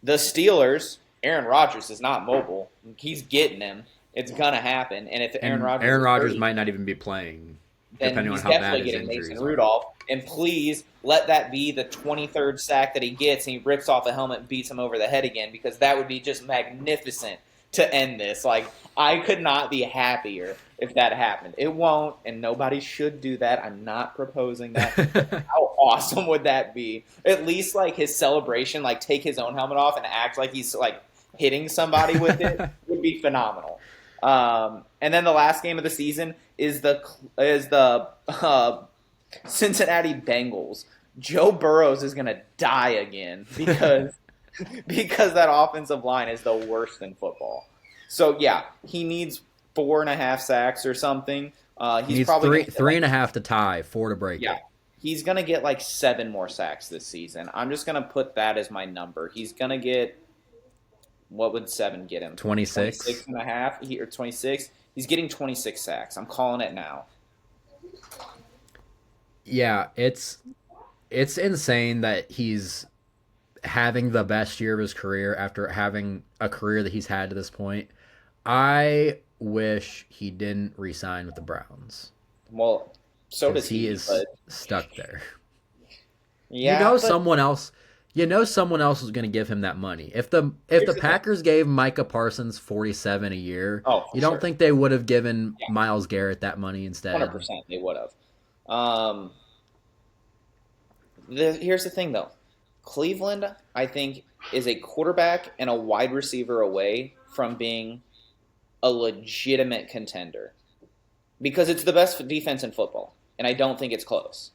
The Steelers, Aaron Rodgers is not mobile. He's getting him. It's going to happen, and if Aaron Rodgers might not even be playing, then depending on he's how bad definitely his getting injuries Mason are. Rudolph. And please let that be the 23rd sack that he gets, and he rips off a helmet and beats him over the head again, because that would be just magnificent to end this. Like, I could not be happier if that happened. It won't, and nobody should do that. I'm not proposing that. How awesome would that be? At least, like, his celebration, like, take his own helmet off and act like he's, like, hitting somebody with it would be phenomenal. And then the last game of the season is the Cincinnati Bengals. Joe Burrows is gonna die again because that offensive line is the worst in football. So yeah, he needs 4.5 sacks or something. He He's needs probably three and a half to tie, 4 to break yeah, it. he's gonna get like 7 more sacks this season. I'm just gonna put that as my number. He's gonna get what would 7 get him? 26. 26 and a half or 26. He's getting 26 sacks. I'm calling it now. Yeah, it's insane that he's having the best year of his career after having a career that he's had to this point. I wish he didn't resign with the Browns Well, so because does he he, is but stuck there. You yeah, know but someone else. You know someone else is going to give him that money. If here's the the thing. Packers gave Micah Parsons 47 a year, Oh, for you don't sure. think they would have given Yeah, Miles Garrett that money instead? 100% they would have. Um, here's the thing, though. Cleveland, I think, is a quarterback and a wide receiver away from being a legitimate contender because it's the best defense in football, and I don't think it's close.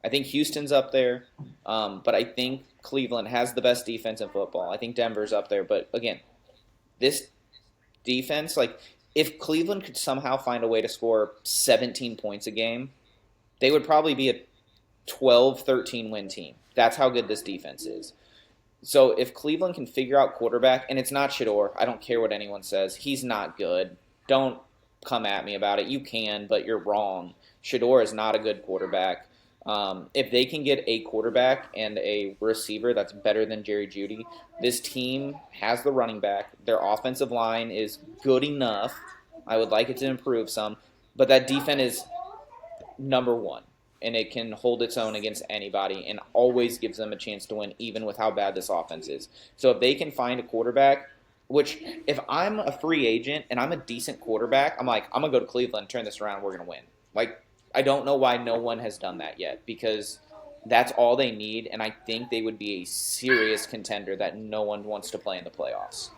I think Houston's up there, but I think Cleveland has the best defense in football. I think Denver's up there, but again, this defense, like if Cleveland could somehow find a way to score 17 points a game, they would probably be a 12, 13 win team. That's how good this defense is. So if Cleveland can figure out quarterback, and it's not Shador, I don't care what anyone says. He's not good. Don't come at me about it. You can, but you're wrong. Shador is not a good quarterback. If they can get a quarterback and a receiver that's better than Jerry Jeudy, this team has the running back. Their offensive line is good enough. I would like it to improve some, but that defense is number one, and it can hold its own against anybody and always gives them a chance to win, even with how bad this offense is. So if they can find a quarterback, which if I'm a free agent and I'm a decent quarterback, I'm like, I'm going to go to Cleveland, turn this around, we're going to win. Like, I don't know why no one has done that yet because that's all they need, and I think they would be a serious contender that no one wants to play in the playoffs.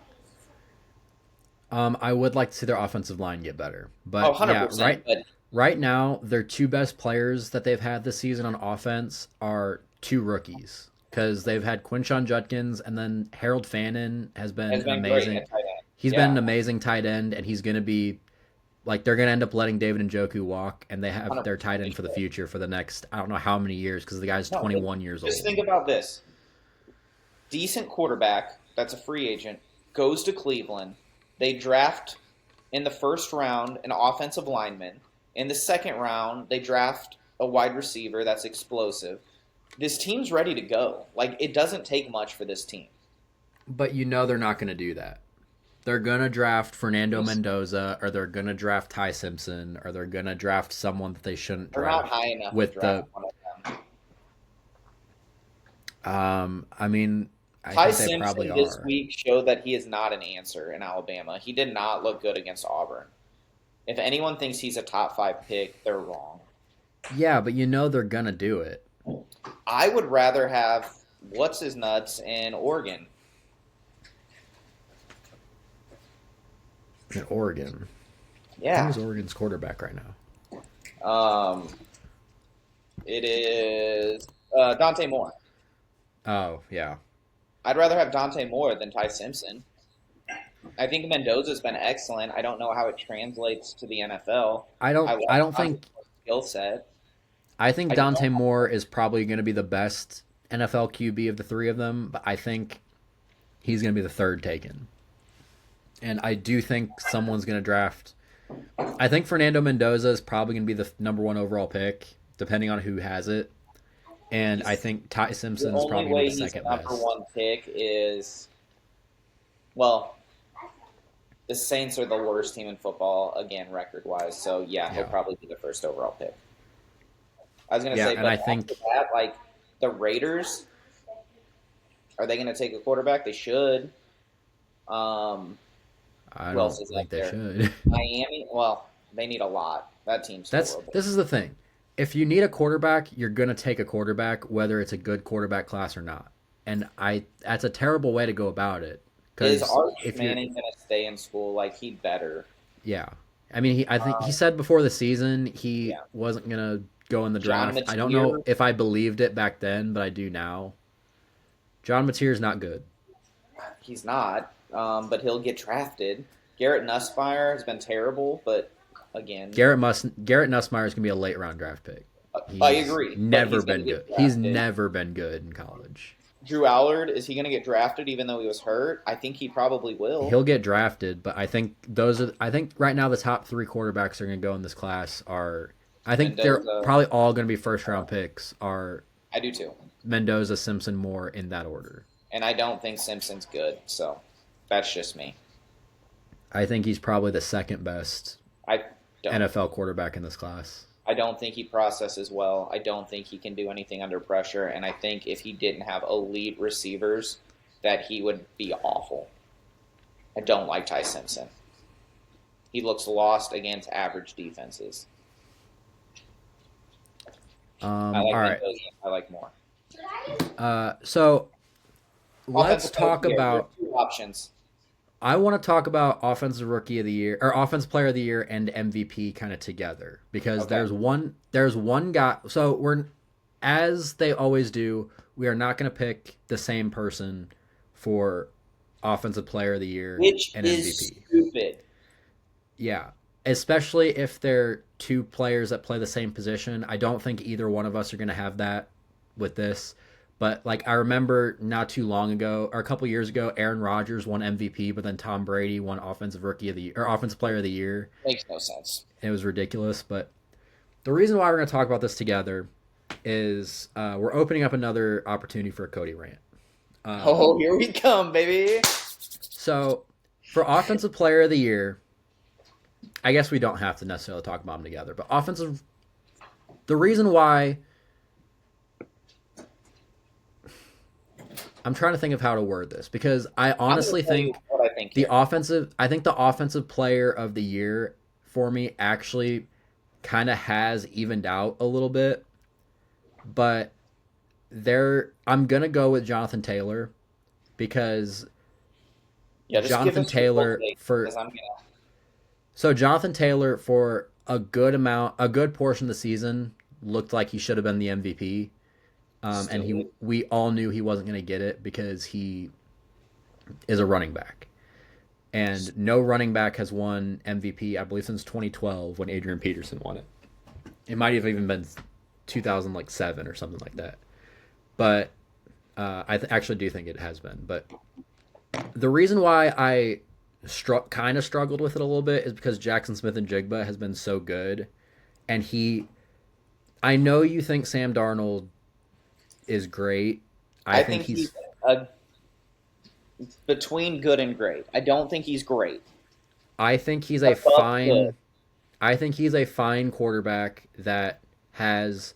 I would like to see their offensive line get better, Oh, but yeah, 100%. But right now their two best players that they've had this season on offense are two rookies because they've had Quinshon Judkins and then Harold Fannin has been has an been great amazing. at tight end. He's been Yeah, an amazing tight end, and he's going to be like they're going to end up letting David Njoku walk, and they have their 100%. tight end for the future for the next I don't know how many years because the guy's No, but 21 years just old. think about this. Decent quarterback that's a free agent goes to Cleveland. They draft in the first round an offensive lineman. In the second round, they draft a wide receiver that's explosive. This team's ready to go. Like it doesn't take much for this team. But you know they're not going to do that. They're going to draft Fernando They're Mendoza, or they're going to draft Ty Simpson, or they're going to draft someone that they shouldn't not draft. high enough to With draft the, one of them. I mean, I Ty think they probably Simpson this are. week showed that he is not an answer in Alabama. He did not look good against Auburn. If anyone thinks he's a top 5 pick, they're wrong. Yeah, but you know they're going to do it I would rather have what's his nuts in Oregon. in Oregon. Yeah. Who's Oregon's quarterback right now? Um, it is Dante Moore. Oh, yeah. I'd rather have Dante Moore than Ty Simpson. I think Mendoza's been excellent. I don't know how it translates to the NFL. I I love don't Dante think Moore's skill set. I think I don't. Dante Moore is probably going to be the best NFL QB of the three of them, but I think he's going to be the third taken. And I do think someone's going to draft. I think Fernando Mendoza is probably going to be the number one overall pick, depending on who has it. And I He's think Ty the Simpson is only probably going way to be the he's a second number best. one pick is well, the Saints are the worst team in football again, record wise. So yeah, he'll Yeah. probably be the first overall pick. I was gonna Yeah, say, and but I after think that, like the Raiders, are they gonna take a quarterback? They should. Um, I who else don't is up think they there? should. Miami. Well, they need a lot. That team's horrible. This is the thing. If you need a quarterback, you're going to take a quarterback whether it's a good quarterback class or not. And I that's a terrible way to go about it Is Because Arch if you're, Manning gonna stay in school? Like he'd better. yeah, I mean, I think he Um, said before the season he yeah, wasn't gonna go in the John draft. I don't know Mateer, if I believed it back then, but I do now. John Mateer's not good. he's not, but he'll get drafted. Garrett Nussmeier has been terrible, but again, Garrett Nussmeier is gonna be a late round draft pick. I He's agree. But never he's gonna been get good. He's drafted. never been good in college. Drew Allard, is he gonna get drafted even though he was hurt? I think he probably will. He'll get drafted, but I think those are. I think right now the top three quarterbacks that are going to go in this class are. I think they're Mendoza, probably all going to be first round picks. Are I do too. Mendoza, Simpson, Moore in that order. And I don't think Simpson's good, so that's just me. I think he's probably the second best I don't. NFL quarterback in this class. I don't think he processes well. I don't think he can do anything under pressure. And I think if he didn't have elite receivers, that he would be awful. I don't like Ty Simpson. He looks lost against average defenses. I like All right. Mendoza. I like more. So let's Offensive player of talk the year. There's about. two options. I want to talk about offensive rookie of the year or offensive player of the year and MVP kind of together because Okay. there's one guy. So we're as they always do. We are not going to pick the same person for offensive player of the year Which and is MVP. stupid. Yeah, especially if they're two players that play the same position. I don't think either one of us are going to have that with this. But like I remember not too long ago or a couple years ago, Aaron Rodgers won MVP, but then Tom Brady won offensive rookie of the year or offensive player of the year. Makes no sense. And it was ridiculous. But the reason why we're going to talk about this together is we're opening up another opportunity for a Cody rant. Oh, here we come, baby. So for offensive player of the year, I guess we don't have to necessarily talk about them together. But the reason why I'm trying to think of how to word this because I honestly I'm gonna tell you think what I think here. I think the offensive player of the year for me actually kind of has evened out a little bit, but I'm gonna go with Jonathan Taylor because Yeah, just give Jonathan us your Taylor full take, for because I'm gonna. so Jonathan Taylor for a good portion of the season looked like he should have been the MVP. And Still, we all knew he wasn't going to get it because he is a running back, and no running back has won MVP I believe since 2012 when Adrian Peterson won it. It might have even been 2007 or something like that, but actually do think it has been. But the reason why I kind of struggled with it a little bit is because Jackson Smith and Jigba has been so good, and I know you think Sam Darnold is great. I think he's a, between good and great. I don't think he's great. I think he's a Above fine good. I think he's a fine quarterback that has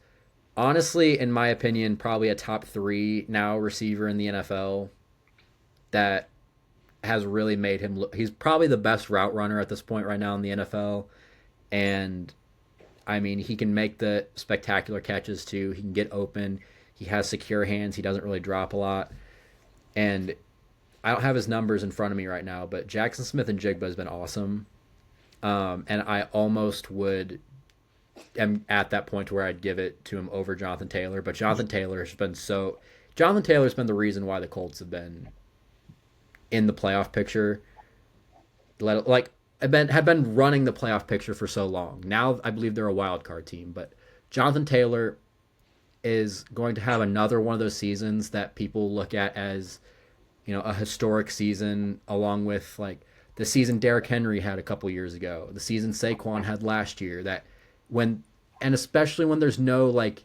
honestly in my opinion probably a top 3 now receiver in the NFL that has really made him look he's probably the best route runner at this point right now in the NFL, and I mean he can make the spectacular catches too. He can get open. He has secure hands. He doesn't really drop a lot. And I don't have his numbers in front of me right now, but Jackson Smith and Jigba has been awesome. And I almost am at that point where I'd give it to him over Jonathan Taylor. But Jonathan Taylor's been the reason why the Colts have been in the playoff picture. Like had been running the playoff picture for so long. Now I believe they're a wild card team, but Jonathan Taylor is going to have another one of those seasons that people look at as, a historic season, along with like the season Derrick Henry had a couple years ago, the season Saquon had last year. And especially when there's no like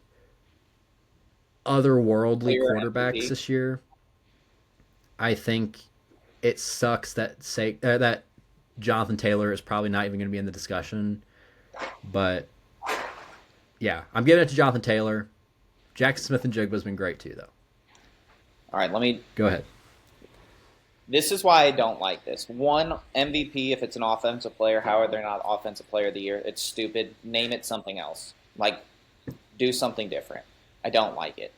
otherworldly Player quarterbacks MVP. this year, I think it sucks that Jonathan Taylor is probably not even going to be in the discussion. But yeah, I'm giving it to Jonathan Taylor. Jackson Smith and Jigba has been great too, though. All right, let me. Go ahead. This is why I don't like this. One, MVP, if it's an offensive player, how are they not offensive player of the year? It's stupid. Name it something else. Like, do something different. I don't like it.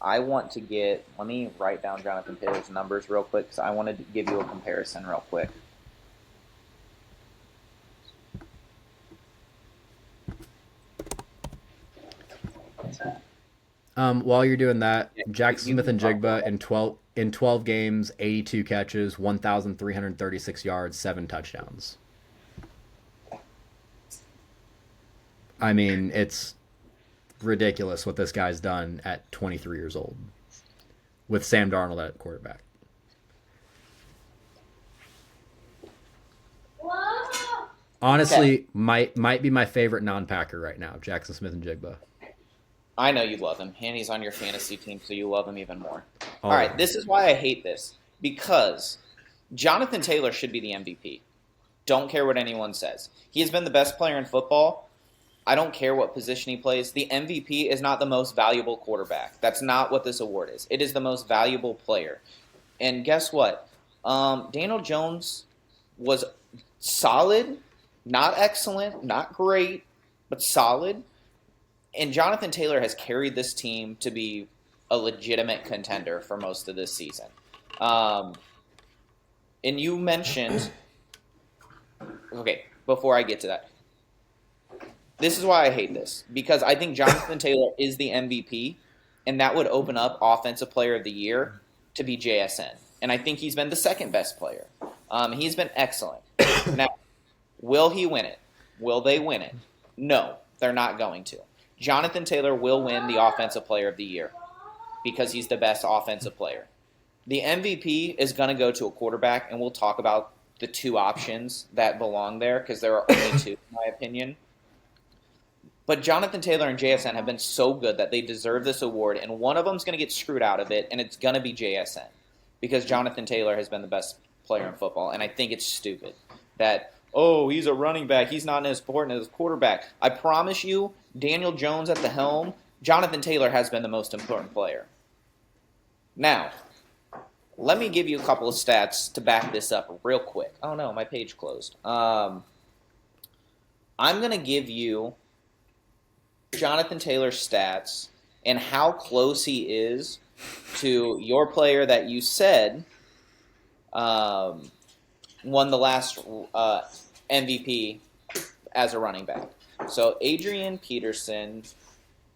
I want to get. Let me write down Jonathan Taylor's numbers real quick because I wanted to give you a comparison real quick. While you're doing that, Yeah, Jackson you Smith can and talk Jigba about it. in 12 games, 82 catches, 1,336 yards, 7 touchdowns. I mean, it's ridiculous what this guy's done at 23 years old with Sam Darnold at quarterback. Okay, Honestly, might be my favorite non-Packer right now, Jackson Smith and Jigba. I know you love him, and he's on your fantasy team, so you love him even more. All right, Always. this is why I hate this because Jonathan Taylor should be the MVP. Don't care what anyone says. He has been the best player in football. I don't care what position he plays. The MVP is not the most valuable quarterback. That's not what this award is. It is the most valuable player. And guess what? Daniel Jones was solid, not excellent, not great, but solid. And Jonathan Taylor has carried this team to be a legitimate contender for most of this season. Um, and you mentioned, okay, before I get to that, this is why I hate this because I think Jonathan Taylor is the MVP, and that would open up Offensive Player of the Year to be JSN. And I think he's been the second best player. He's been excellent. Now, will he win it? Will they win it? No, they're not going to. Jonathan Taylor will win the Offensive Player of the Year because he's the best offensive player. The MVP is going to go to a quarterback, and we'll talk about the two options that belong there because there are only two, in my opinion. But Jonathan Taylor and JSN have been so good that they deserve this award, and one of them's going to get screwed out of it, and it's going to be JSN because Jonathan Taylor has been the best player in football, and I think it's stupid that, oh, he's a running back, he's not as important as a quarterback. I promise you, Daniel Jones at the helm, Jonathan Taylor has been the most important player. Now, let me give you a couple of stats to back this up real quick. Oh no, my page closed. I'm going to give you Jonathan Taylor's stats and how close he is to your player that you said won the last MVP as a running back. So Adrian Peterson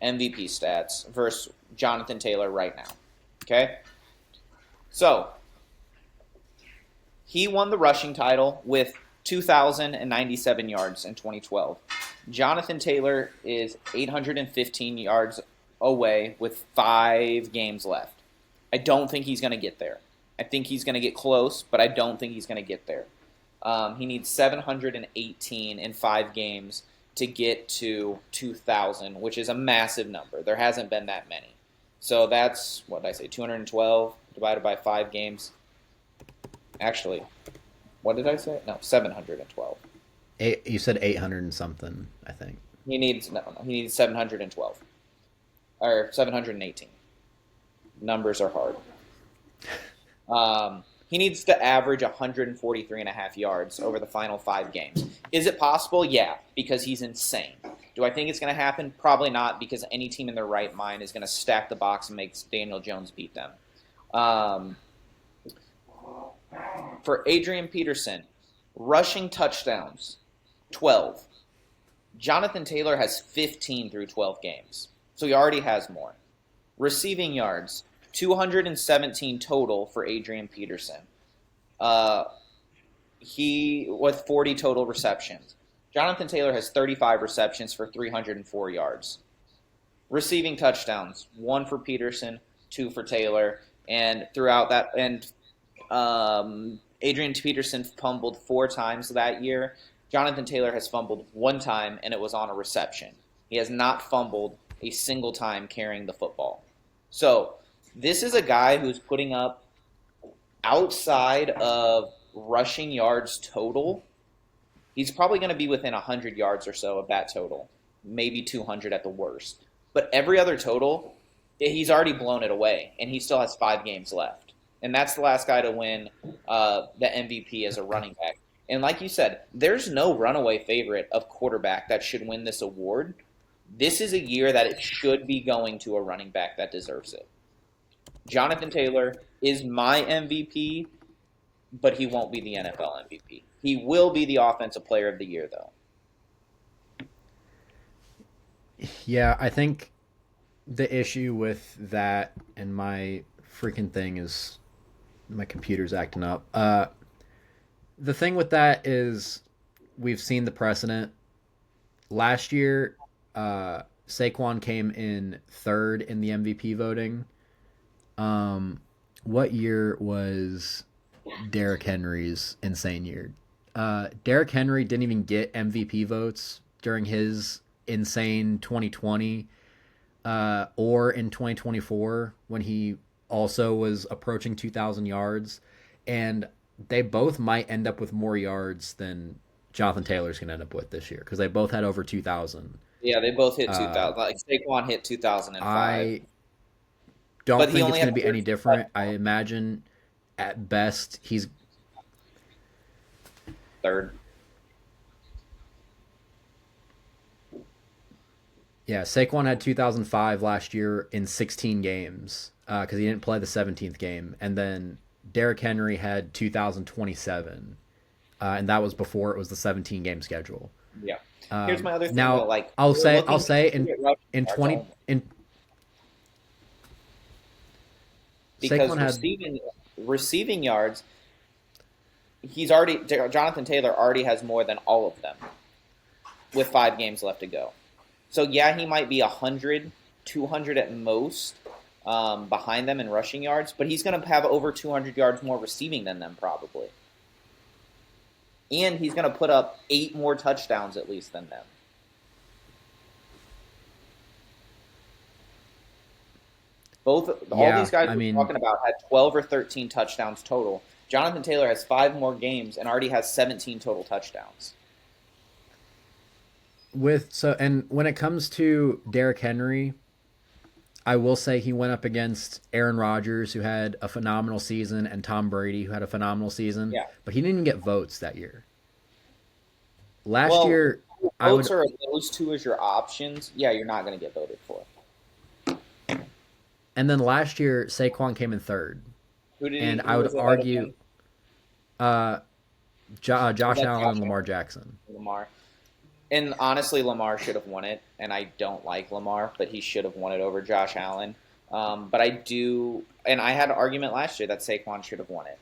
MVP stats versus Jonathan Taylor right now. Okay? So he won the rushing title with 2,097 yards in 2012. Jonathan Taylor is 815 yards away with 5 games left. I don't think he's going to get there. I think he's going to get close, but I don't think he's going to get there. He needs 718 in 5 games to get to 2,000, which is a massive number. There hasn't been that many. So that's, what did I say, 212 divided by 5 games. Actually, what did I say? No, 712. You said 800 and something, I think. He needs 712 or 718. Numbers are hard. He needs to average 143 and a half yards over the final 5 games. Is it possible? Yeah, because he's insane. Do I think it's going to happen? Probably not, because any team in their right mind is going to stack the box and make Daniel Jones beat them. For Adrian Peterson, rushing touchdowns, 12. Jonathan Taylor has 15 through 12 games, so he already has more. Receiving yards, 217 total for Adrian Peterson. He with 40 total receptions. Jonathan Taylor has 35 receptions for 304 yards. Receiving touchdowns, 1 for Peterson, 2 for Taylor, and throughout that, and Adrian Peterson fumbled 4 times that year. Jonathan Taylor has fumbled 1 time, and it was on a reception. He has not fumbled a single time carrying the football. So this is a guy who's putting up outside of rushing yards total. He's probably going to be within 100 yards or so of that total, maybe 200 at the worst. But every other total, he's already blown it away, and he still has 5 games left. And that's the last guy to win the MVP as a running back. And like you said, there's no runaway favorite of quarterback that should win this award. This is a year that it should be going to a running back that deserves it. Jonathan Taylor is my MVP, but he won't be the NFL MVP. He will be the Offensive Player of the Year, though. Yeah, I think the issue with that and my freaking thing is my computer's acting up. The thing with that is we've seen the precedent. Last year, Saquon came in third in the MVP voting. Um, what year was Derrick Henry's insane year? Derrick Henry didn't even get MVP votes during his insane 2020 or in 2024 when he also was approaching 2,000 yards. And they both might end up with more yards than Jonathan Taylor's going to end up with this year because they both had over 2,000. Yeah, they both hit Uh, 2000. Like Saquon hit 2005, I don't but he think it's only going had to be any 13 different. I touchdowns. imagine at best he's Third. yeah. Saquon had 2,005 last year in 16 games because he didn't play the 17th game, and then Derrick Henry had 2,027, and that was before it was the 17 game schedule. Yeah. Here's my other thing though. Now Like I'll we're say I'll looking say at rushing in yards 20 only in because Saquon had receiving yards. He's already Jonathan Taylor already has more than all of them with 5 games left to go. So yeah, he might be 100, 200 at most behind them in rushing yards, but he's going to have over 200 yards more receiving than them probably, and he's going to put up 8 more touchdowns at least than them. All yeah. these guys I we're mean talking about had 12 or 13 touchdowns total. Jonathan Taylor has 5 more games and already has 17 total touchdowns. with so and when it comes to Derrick Henry, I will say he went up against Aaron Rodgers, who had a phenomenal season, and Tom Brady, who had a phenomenal season, Yeah. but he didn't even get votes that year. Last Well, year, I votes would, are those two as your options. Yeah, you're not going to get voted for. and then last year Saquon came in third, and I Who would was ahead of argue him? uh, Was Josh that Allen Josh and Lamar Allen Jackson. or Lamar? And honestly, Lamar should have won it. And I don't like Lamar, but he should have won it over Josh Allen. But I do, and I had an argument last year that Saquon should have won it.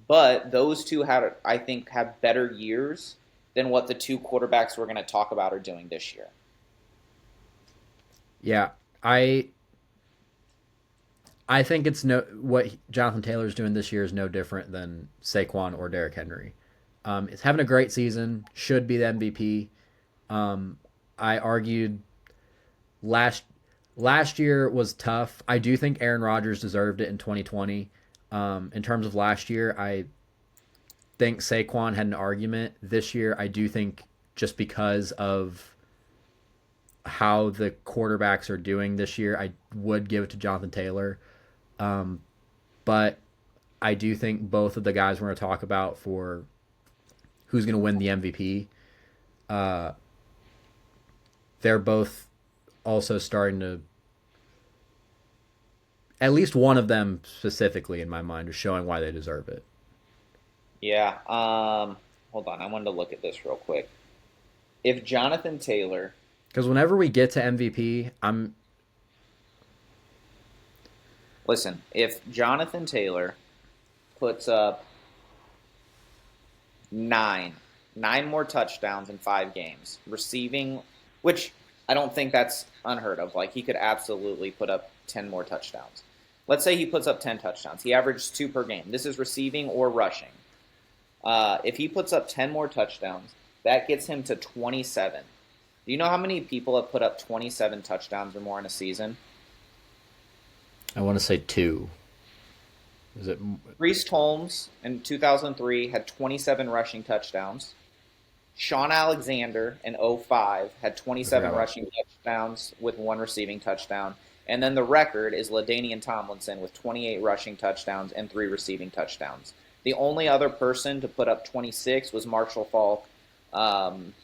But those two had, I think, have better years than what the two quarterbacks we're going to talk about are doing this year. Yeah, I think it's no what Jonathan Taylor's doing this year is no different than Saquon or Derrick Henry. It's having a great season, should be the MVP. I argued last last year was tough. I do think Aaron Rodgers deserved it in 2020. In terms of last year, I think Saquon had an argument. This year, I do think just because of how the quarterbacks are doing this year, I would give it to Jonathan Taylor. Um, but I do think both of the guys we're going to talk about for who's going to win the MVP, uh, they're both also starting to. At least one of them specifically, in my mind, is showing why they deserve it. Yeah. Hold on. I wanted to look at this real quick. If Jonathan Taylor, Because whenever we get to MVP, I'm listen, if Jonathan Taylor puts up nine, nine more touchdowns in 5 games, receiving, which I don't think that's unheard of. Like he could absolutely put up 10 more touchdowns. Let's say he puts up 10 touchdowns. He averaged 2 per game. This is receiving or rushing. If he puts up 10 more touchdowns, that gets him to 27. Do you know how many people have put up 27 touchdowns or more in a season? I want to say two. Is it? Priest Holmes in 2003 had 27 rushing touchdowns. Sean Alexander in '05 had I forgot 27 about. rushing touchdowns with 1 receiving touchdown. And then the record is LaDainian Tomlinson with 28 rushing touchdowns and 3 receiving touchdowns. The only other person to put up 26 was Marshall Faulk um,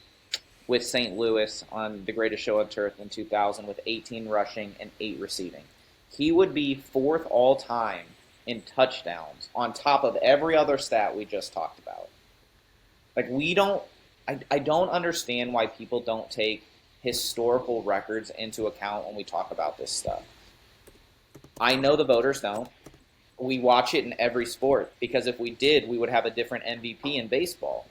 with St. Louis on The Greatest Show on Turf in 2000 with 18 rushing and 8 receiving. he would be fourth all time in touchdowns on top of every other stat we just talked about. Like we don't I don't understand why people don't take historical records into account when we talk about this stuff. I know the voters don't. We watch it in every sport because if we did, we would have a different MVP in baseball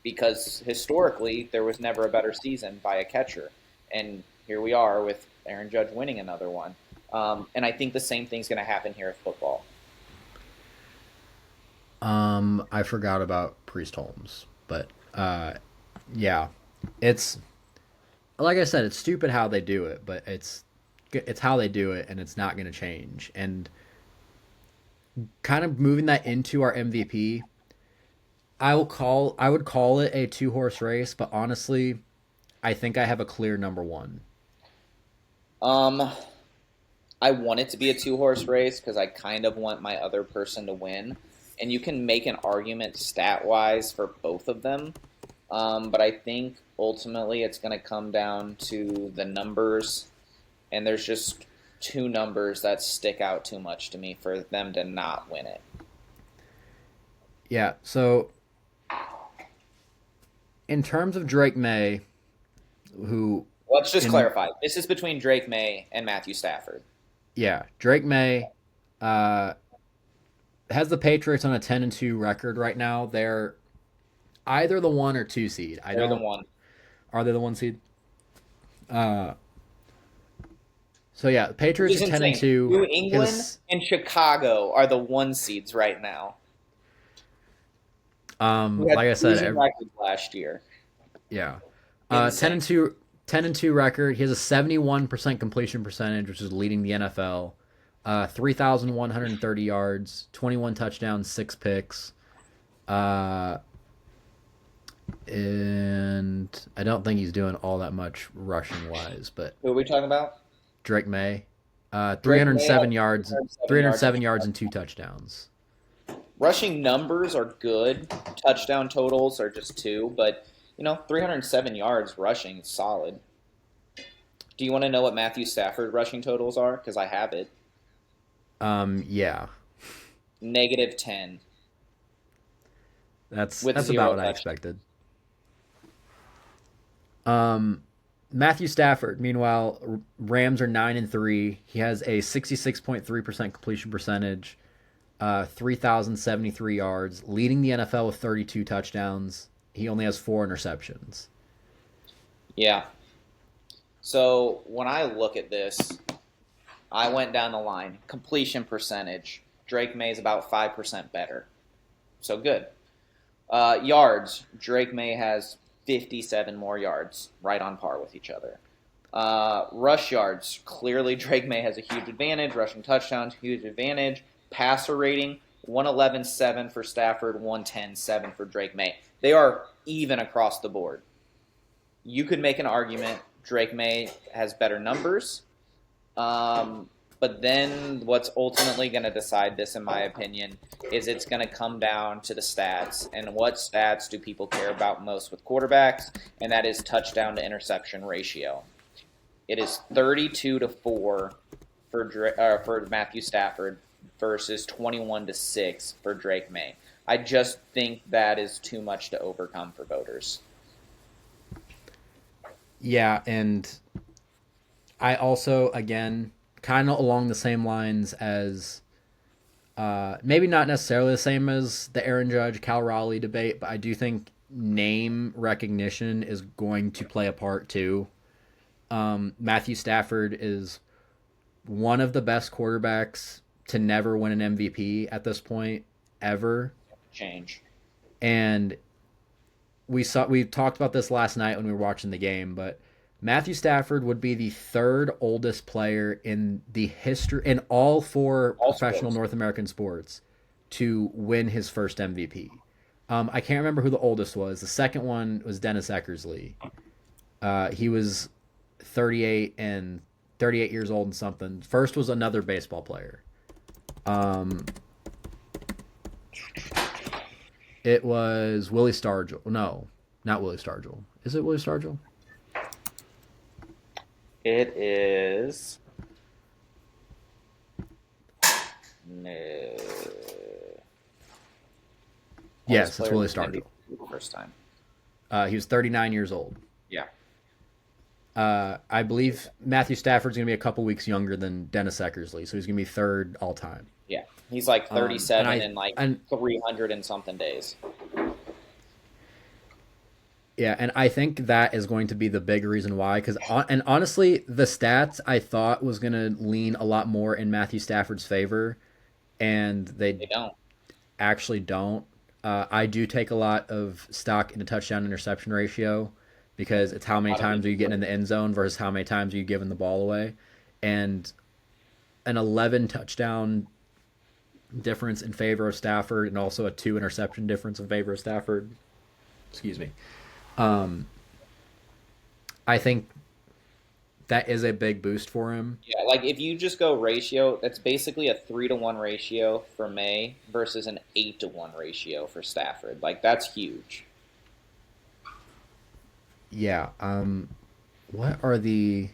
because historically there was never a better season by a catcher. And here we are with Aaron Judge winning another one. And I think the same thing's going to happen here with football. I forgot about Priest Holmes, but yeah, it's like I said, it's stupid how they do it, but it's how they do it, and it's not going to change. And kind of moving that into our MVP, I would call it a two horse race, but honestly, I think I have a clear number one. Um, I want it to be a two-horse race because I kind of want my other person to win. And you can make an argument stat-wise for both of them. But I think ultimately it's going to come down to the numbers. And there's just two numbers that stick out too much to me for them to not win it. Yeah, so in terms of Drake May, who Let's just in clarify. This is between Drake May and Matthew Stafford. yeah, Drake May uh, has the Patriots on a 10-2 record right now. They're either the 1 or 2 seed. I They're the don't one. Are they the 1 seed? Uh, so yeah, the Which Patriots is are ten and insane. two. New England His and Chicago are the one seeds right now, who had like I said, losing records last year. yeah, 10 Insane. and 2, 10-2 record. He has a 71% completion percentage, which is leading the NFL. 3,130 yards, 21 touchdowns, 6 picks. Uh, and I don't think he's doing all that much rushing wise, but Who are we talking about? Drake May, Drake May has 307 yards, 307 yards. 307 yards and 2 touchdowns. Rushing numbers are good. Touchdown totals are just two, but 307 yards rushing is solid. Do you want to know what Matthew Stafford rushing totals are? Because I have it. Yeah, -10 with that's about zero what I touchdowns. expected. Um, Matthew Stafford, meanwhile, Rams are 9-3. He has a 66.3% completion percentage, 3,073 yards, leading the NFL with 32 touchdowns. He only has 4 interceptions. Yeah. So when I look at this, I went down the line. Completion percentage. Drake May is about 5% better. So good. Yards. Drake May has 57 more yards, right on par with each other. Rush yards. Clearly, Drake May has a huge advantage. Rushing touchdowns, huge advantage. Passer rating, 111.7 for Stafford, 110.7 for Drake May. They are even across the board. You could make an argument Drake May has better numbers. But then what's ultimately going to decide this, in my opinion, is it's going to come down to the stats. And what stats do people care about most with quarterbacks? And that is touchdown to interception ratio. It is 32-4 for Matthew Stafford versus 21-6 for Drake May. I just think that is too much to overcome for voters. Yeah, and I also, again, kind of along the same lines as maybe not necessarily the same as the Aaron Judge, Cal Raleigh debate, but I do think name recognition is going to play a part too. Matthew Stafford is one of the best quarterbacks to never win an MVP at this point ever. Change. And we talked about this last night when we were watching the game, but Matthew Stafford would be the third oldest player in the history in all four All professional sports. North American sports to win his first MVP. I can't remember who the oldest was. The second one was Dennis Eckersley. He was 38 years old and something. First was another baseball player. Um, it was Willie Stargell. No, not Willie Stargell. Is it Willie Stargell? It is. Yes, it's player Willie to win Stargell. MVP for the first time. He was 39 years old. Yeah. I believe Matthew Stafford's going to be a couple weeks younger than Dennis Eckersley, so he's going to be third all time. Yeah. He's like 37 in like and 300 and something days. yeah, and I think that is going to be the big reason why. And honestly, the stats I thought was going to lean a lot more in Matthew Stafford's favor, and They don't. actually don't. I do take a lot of stock in the touchdown interception ratio because it's how many times are you getting in the end zone versus how many times are you giving the ball away. And an 11 touchdown difference in favor of Stafford and also a 2 interception difference in favor of Stafford. Excuse me. I think that is a big boost for him. Yeah, like if you just go ratio, that's basically a 3-to-1 ratio for May versus an 8-to-1 ratio for Stafford. Like that's huge. Yeah. What are the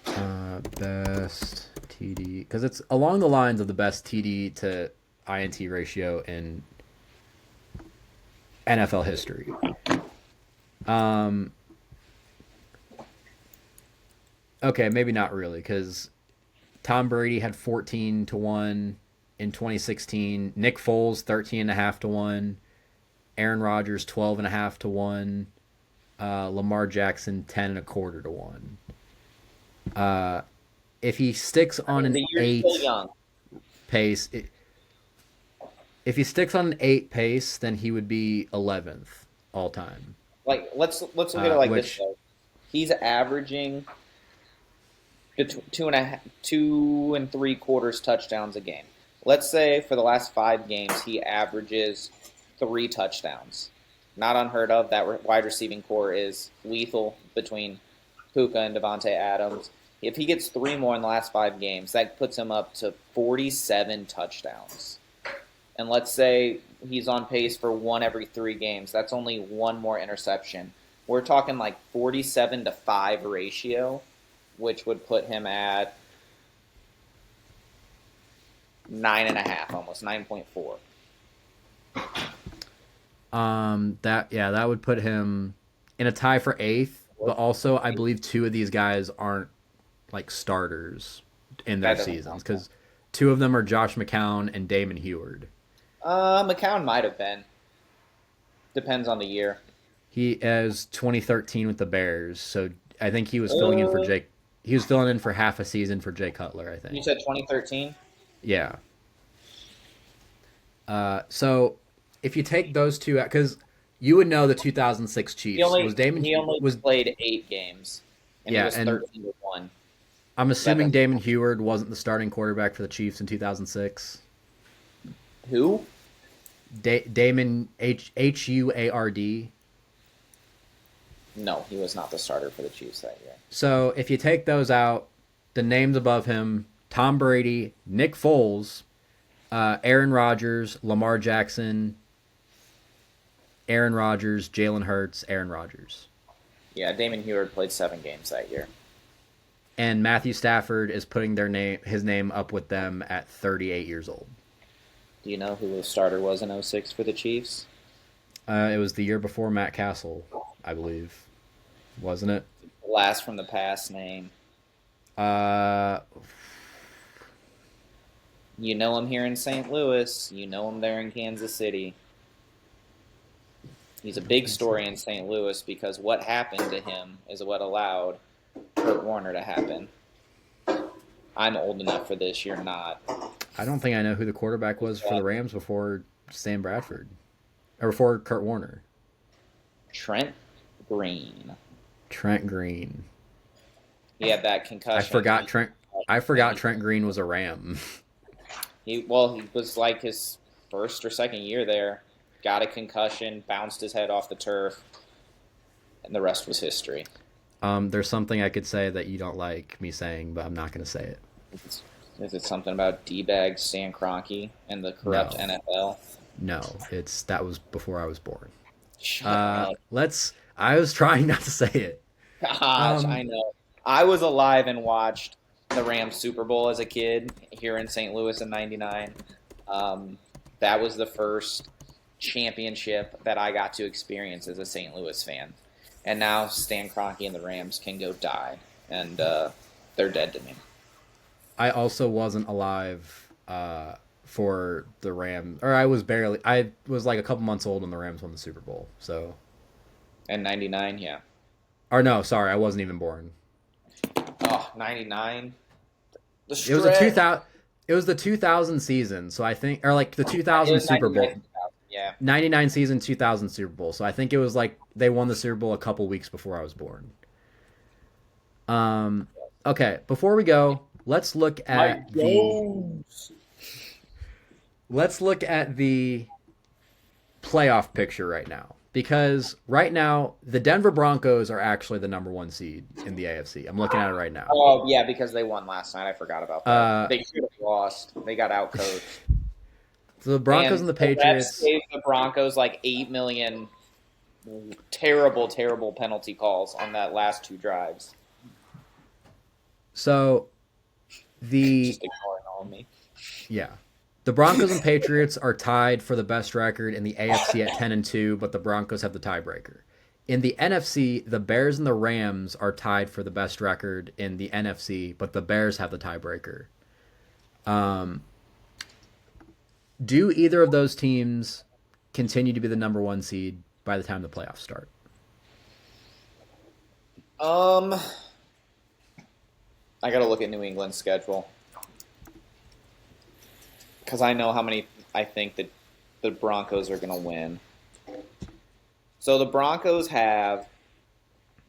best TD? Because it's along the lines of the best TD to INT ratio in NFL history. Okay, maybe not really, because Tom Brady had 14-1 in 2016. Nick Foles 13.5-1. Aaron Rodgers 12.5-1. Lamar Jackson 10.25-1. If he sticks on an eight pace, if he sticks on an 8 pace, then he would be 11th all time. Like let's look at it like Which this though. He's averaging between 2 and 3/4 touchdowns a game. Let's say for the last 5 games he averages 3 touchdowns. Not unheard of. That wide receiving core is lethal between Puka and Devontae Adams. If he gets 3 more in the last 5 games, that puts him up to 47 touchdowns. And let's say he's on pace for 1 every 3 games. That's only 1 more interception. We're talking like 47-5 ratio, which would put him at 9.5, almost 9.4. That would put him in a tie for 8th, but also I believe 2 of these guys aren't like starters in their seasons because 2 of them are Josh McCown and Damon Heward. McCown might have been. Depends on the year. He is 2013 with the Bears, so I think he was filling in for Jake. He was filling in for half a season for Jay Cutler, I think. You said 2013? Yeah. So if you take those 2 out, because you would know the 2006 Chiefs. He only played 8 games, and he was 13-1. I'm assuming Damon Heward wasn't the starting quarterback for the Chiefs in 2006. Who? Damon Huard. No, he was not the starter for the Chiefs that year. So if you take those out, the names above him: Tom Brady, Nick Foles, Aaron Rodgers, Lamar Jackson, Aaron Rodgers, Jalen Hurts, Aaron Rodgers. Yeah, Damon Heward played 7 games that year. And Matthew Stafford is putting his name up with them at 38 years old. Do you know who the starter was in 06 for the Chiefs? It was the year before Matt Castle, I believe. Wasn't it? Last from the past name. You know him here in St. Louis. You know him there in Kansas City. He's a big story in St. Louis because what happened to him is what allowed Kurt Warner to happen. I'm old enough for this. You're not. I don't think I know who the quarterback was for the Rams before Sam Bradford. Or before Kurt Warner. Trent Green. Trent Green. He had that concussion. I forgot Trent Green was a Ram. He was like his first or second year there. Got a concussion, bounced his head off the turf, and the rest was history. There's something I could say that you don't like me saying, but I'm not going to say it. Is it something about D-bag Stan Kroenke and the corrupt NFL? No, that was before I was born. Shut up. I was trying not to say it. Gosh, I know. I was alive and watched the Rams Super Bowl as a kid here in St. Louis in '99. That was the first championship that I got to experience as a St. Louis fan. And now Stan Kroenke and the Rams can go die, and they're dead to me. I also wasn't alive for the Rams, or I was like a couple months old when the Rams won the Super Bowl. So, And '99, yeah. or no, sorry, I wasn't even born. Oh, '99. The It was a stretch. 2000. It was the 2000 season, so I think, or like the 2000 Super Bowl, 99, yeah. 99 season, 2000 Super Bowl. So I think it was like they won the Super Bowl a couple weeks before I was born. Okay, before we go, let's look at the playoff picture right now. Because right now, the Denver Broncos are actually the number one seed in the AFC. I'm looking at it right now. Oh, yeah, because they won last night. I forgot about that. Uh, They should have lost. They got outcoached. so the Broncos and the Refs Patriots. gave the Broncos like 8 million terrible, terrible penalty calls on that last two drives. So the Just ignoring all of me. yeah, the Broncos and Patriots are tied for the best record in the AFC at 10-2, but the Broncos have the tiebreaker. In the NFC, the Bears and the Rams are tied for the best record in the NFC, but the Bears have the tiebreaker. Do either of those teams continue to be the number one seed by the time the playoffs start? Um, I got to look at New England's schedule because I know how many I think that the Broncos are going to win. So the Broncos have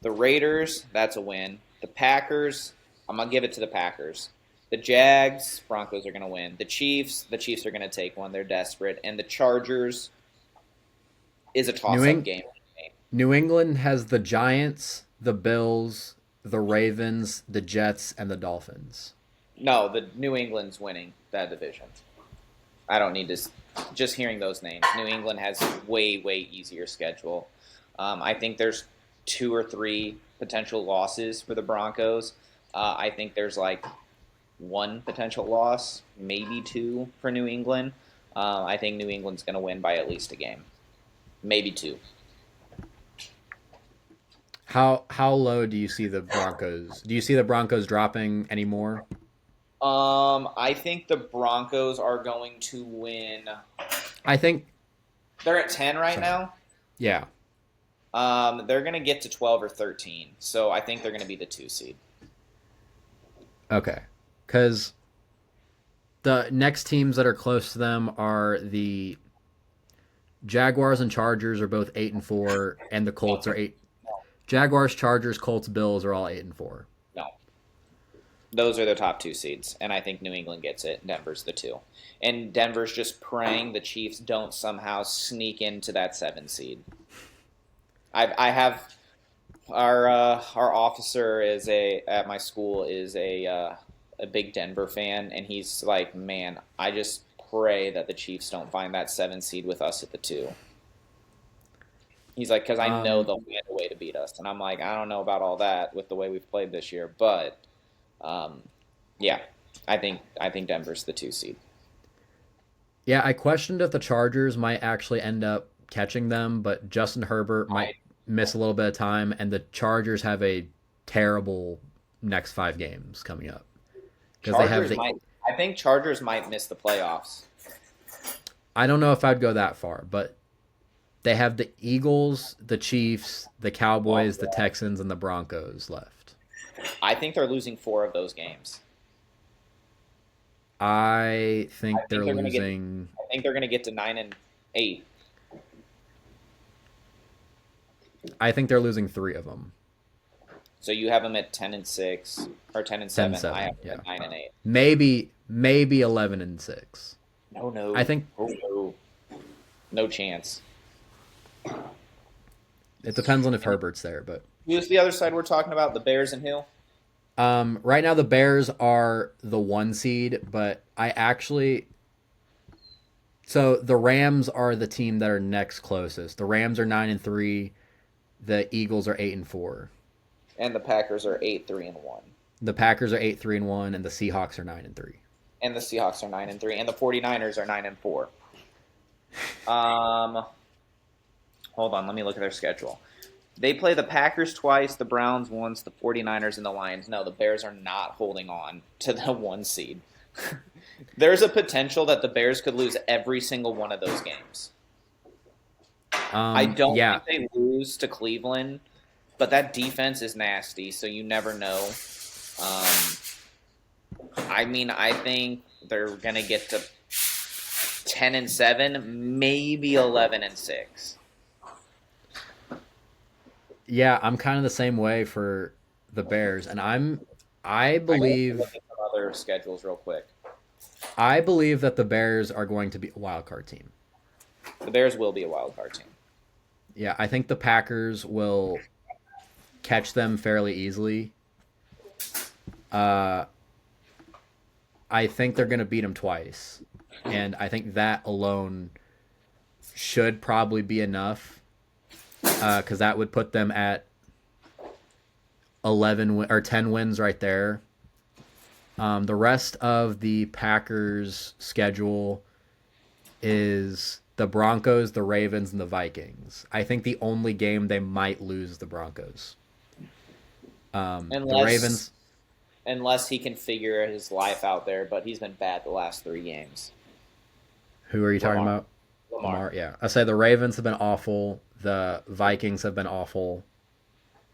the Raiders, that's a win. The Packers, I'm going to give it to the Packers. The Jags, Broncos are going to win. The Chiefs are going to take one. They're desperate. And the Chargers is a toss-up game. New England has the Giants, the Bills, the Ravens, the Jets, and the Dolphins. No, the New England's winning that division. I don't need to. Just hearing those names, New England has way, way easier schedule. I think there's 2 or 3 potential losses for the Broncos. I think there's like 1 potential loss, maybe 2 for New England. I think New England's going to win by at least a game, maybe 2. How low do you see the Broncos? Do you see the Broncos dropping any more? I think the Broncos are going to win. I think They're at 10 right now. yeah. They're going to get to 12 or 13. So I think they're going to be the 2 seed. Okay. Cuz the next teams that are close to them are the Jaguars and Chargers are both 8-4 and the Colts are 8. Jaguars, Chargers, Colts, Bills are all 8-4. No. Those are the top 2 seeds, and I think New England gets it. Denver's the 2. And Denver's just praying the Chiefs don't somehow sneak into that 7 seed. I have our officer is at my school is a big Denver fan, and he's like, man, I just pray that the Chiefs don't find that 7 seed with us at the 2. He's like, because I know they'll find a way to beat us, and I'm like, I don't know about all that with the way we've played this year, but yeah, I think Denver's the 2 seed. Yeah, I questioned if the Chargers might actually end up catching them, but Justin Herbert might miss a little bit of time, and the Chargers have a terrible next 5 games coming up. I think Chargers might miss the playoffs. I don't know if I'd go that far, but they have the Eagles, the Chiefs, the Cowboys, the Texans, and the Broncos left. I think they're losing 4 of those games. I think they're losing. I think they're going to get to 9 and 8. I think they're losing 3 of them. So you have them at 10 and 6 or 10 and 7. 10-7, I have them yeah. at 9 and 8. Maybe 11-6. No. I think no chance. it depends on if Herbert's there, but Who's the other side we're talking about? The Bears and who? right now the Bears are the 1 seed, but so the Rams are the team that are next closest. The Rams are 9-3, the Eagles are 8-4. And the Packers are 8-3-1. The Packers are 8-3-1, and the Seahawks are 9-3. And the Seahawks are 9-3, and the 49ers are 9-4. Um, hold on, let me look at their schedule. They play the Packers twice, the Browns once, the 49ers, and the Lions. No, the Bears are not holding on to the 1 seed. There's a potential that the Bears could lose every single one of those games. I don't Yeah, think they lose to Cleveland, but that defense is nasty, so you never know. I mean, I think they're gonna get to 10-7, maybe 11-6. yeah, I'm kind of the same way for the Bears, and I I gotta look believe at some other schedules real quick. I believe that the Bears are going to be a wild card team. The Bears will be a wild card team. Yeah, I think the Packers will catch them fairly easily. Uh, I think they're going to beat them twice, and I think that alone should probably be enough because that would put them at or 10 wins right there. The rest of the Packers' schedule is the Broncos, the Ravens, and the Vikings. I think the only game they might lose is the Broncos. The Unless Ravens. unless he can figure his life out there, but he's been bad the last 3 games. Who are you talking Lamar. about? Lamar. Lamar. Yeah, I say the Ravens have been awful. The Vikings have been awful,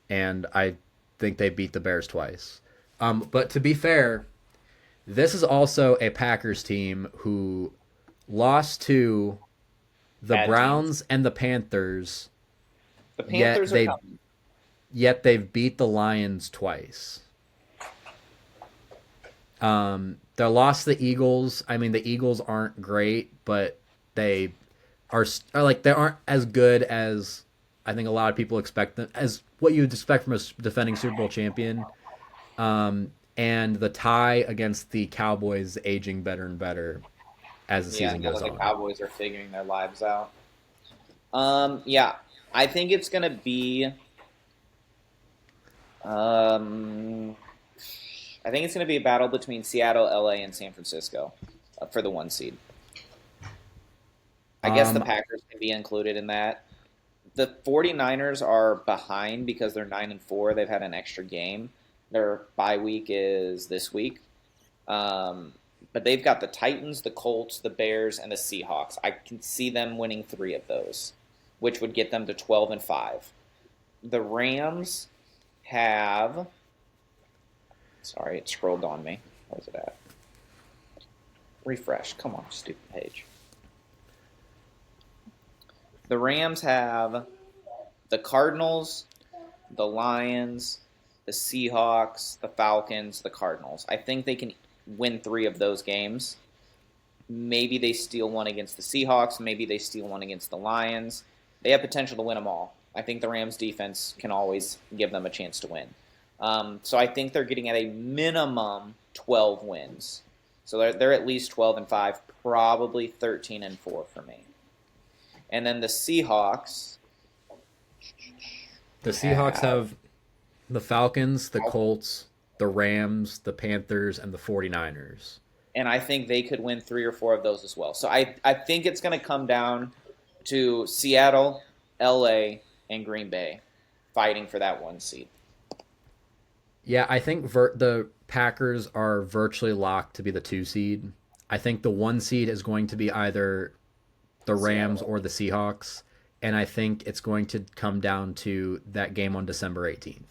and I think they beat the Bears twice. But to be fair, this is also a Packers team who lost to the Bad teams. Browns and the Panthers, The yet Panthers are coming. they've beat the Lions twice. They lost the Eagles. I mean, the Eagles aren't great, but they are like they aren't as good as I think a lot of people expect them as what you would expect from a defending Super Bowl champion. And the tie against the Cowboys is aging better and better as the Yeah, season now goes that the on. Cowboys are figuring their lives out. Yeah, I think it's gonna be. Um, I think it's gonna be a battle between Seattle, LA, and San Francisco for the 1 seed. I guess the Um, Packers can be included in that. The 49ers are behind because they're 9-4. They've had an extra game. Their bye week is this week. Um, but they've got the Titans, the Colts, the Bears, and the Seahawks. I can see them winning 3 of those, which would get them to 12-5. The Rams have. Sorry, it scrolled on me. Where's it at? Refresh. Come on, stupid page. The Rams have the Cardinals, the Lions, the Seahawks, the Falcons, the Cardinals. I think they can win 3 of those games. Maybe they steal one against the Seahawks. Maybe they steal one against the Lions. They have potential to win them all. I think the Rams' defense can always give them a chance to win. So I think they're getting at a minimum 12 wins. So they're at least 12-5, probably 13-4 for me. And then the Seahawks the Seahawks have have the Falcons, the Colts, the Rams, the Panthers, and the 49ers. and I think they could win 3 or 4 of those as well. So I think it's going to come down to Seattle, LA, and Green Bay fighting for that 1 seed. Yeah, I think the Packers are virtually locked to be the 2 seed. I think the 1 seed is going to be either the Rams Seattle. or the Seahawks, and I think it's going to come down to that game on December 18th.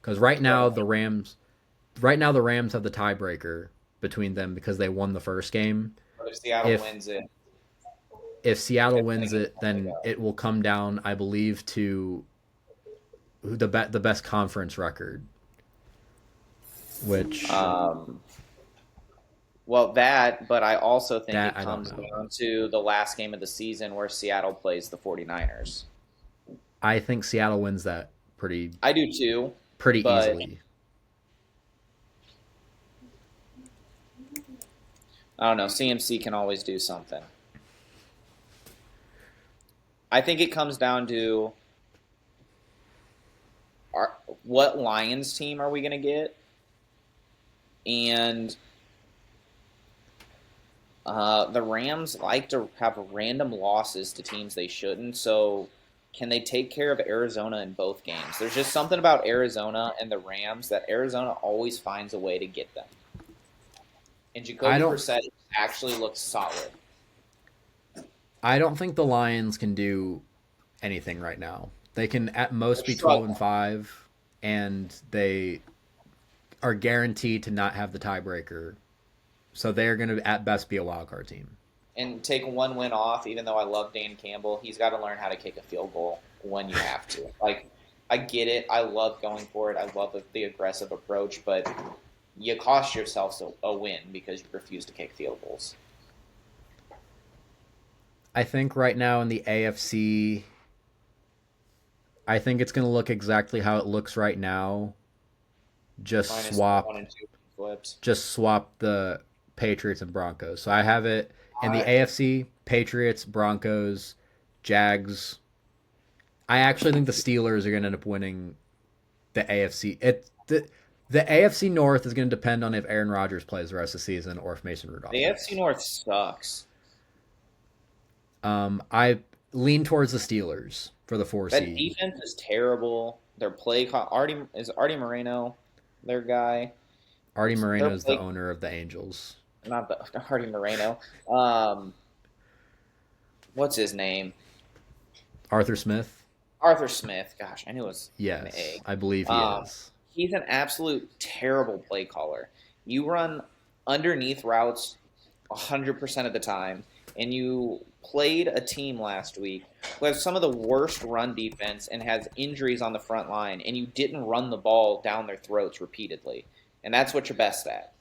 Because right now the Rams have the tiebreaker between them because they won the first game. But if Seattle If wins it, if Seattle it's going to wins get it, then up. it will come down, I believe, to the best conference record, which Um, but I also think that it I don't comes know. down to the last game of the season where Seattle plays the 49ers. I think Seattle wins that pretty I do too, pretty but easily. I don't know. CMC can always do something. I think it comes down to what Lions team are we going to get? And the Rams like to have random losses to teams they shouldn't. So, can they take care of Arizona in both games? There's just something about Arizona and the Rams that Arizona always finds a way to get them. And I Jacoby don't Brissett actually looks solid. I don't think the Lions can do anything right now. They can at most They're be 12 struggling. and 5 and they are guaranteed to not have the tiebreaker. So they're going to at best be a wild card team. And take one win off, even though I love Dan Campbell, he's got to learn how to kick a field goal when you have to. Like, I get it. I love going for it. I love the aggressive approach, but you cost yourself a win because you refuse to kick field goals. I think right now in the AFC, I think it's going to look exactly how it looks right now. Just Minus the swap 1 and 2 flips. just swap the Patriots and Broncos. So I have it in the I, AFC, Patriots, Broncos, Jags. I actually think the Steelers are going to end up winning the AFC. The AFC North is going to depend on if Aaron Rodgers plays the rest of the season or if Mason Rudolph the AFC plays. North sucks. I lean towards the Steelers for the 4 That seed. defense is terrible. Their play call, Artie Moreno, their guy. Artie Their Moreno is the play owner of the Angels. not the Artie Moreno. Um, what's his name? Arthur Smith? Arthur Smith. Gosh, I knew it was an Yes, A. I believe he Um, is. he's an absolute terrible play caller. You run underneath routes 100% of the time, and you played a team last week who has some of the worst run defense and has injuries on the front line, and you didn't run the ball down their throats repeatedly. And that's what you're best at.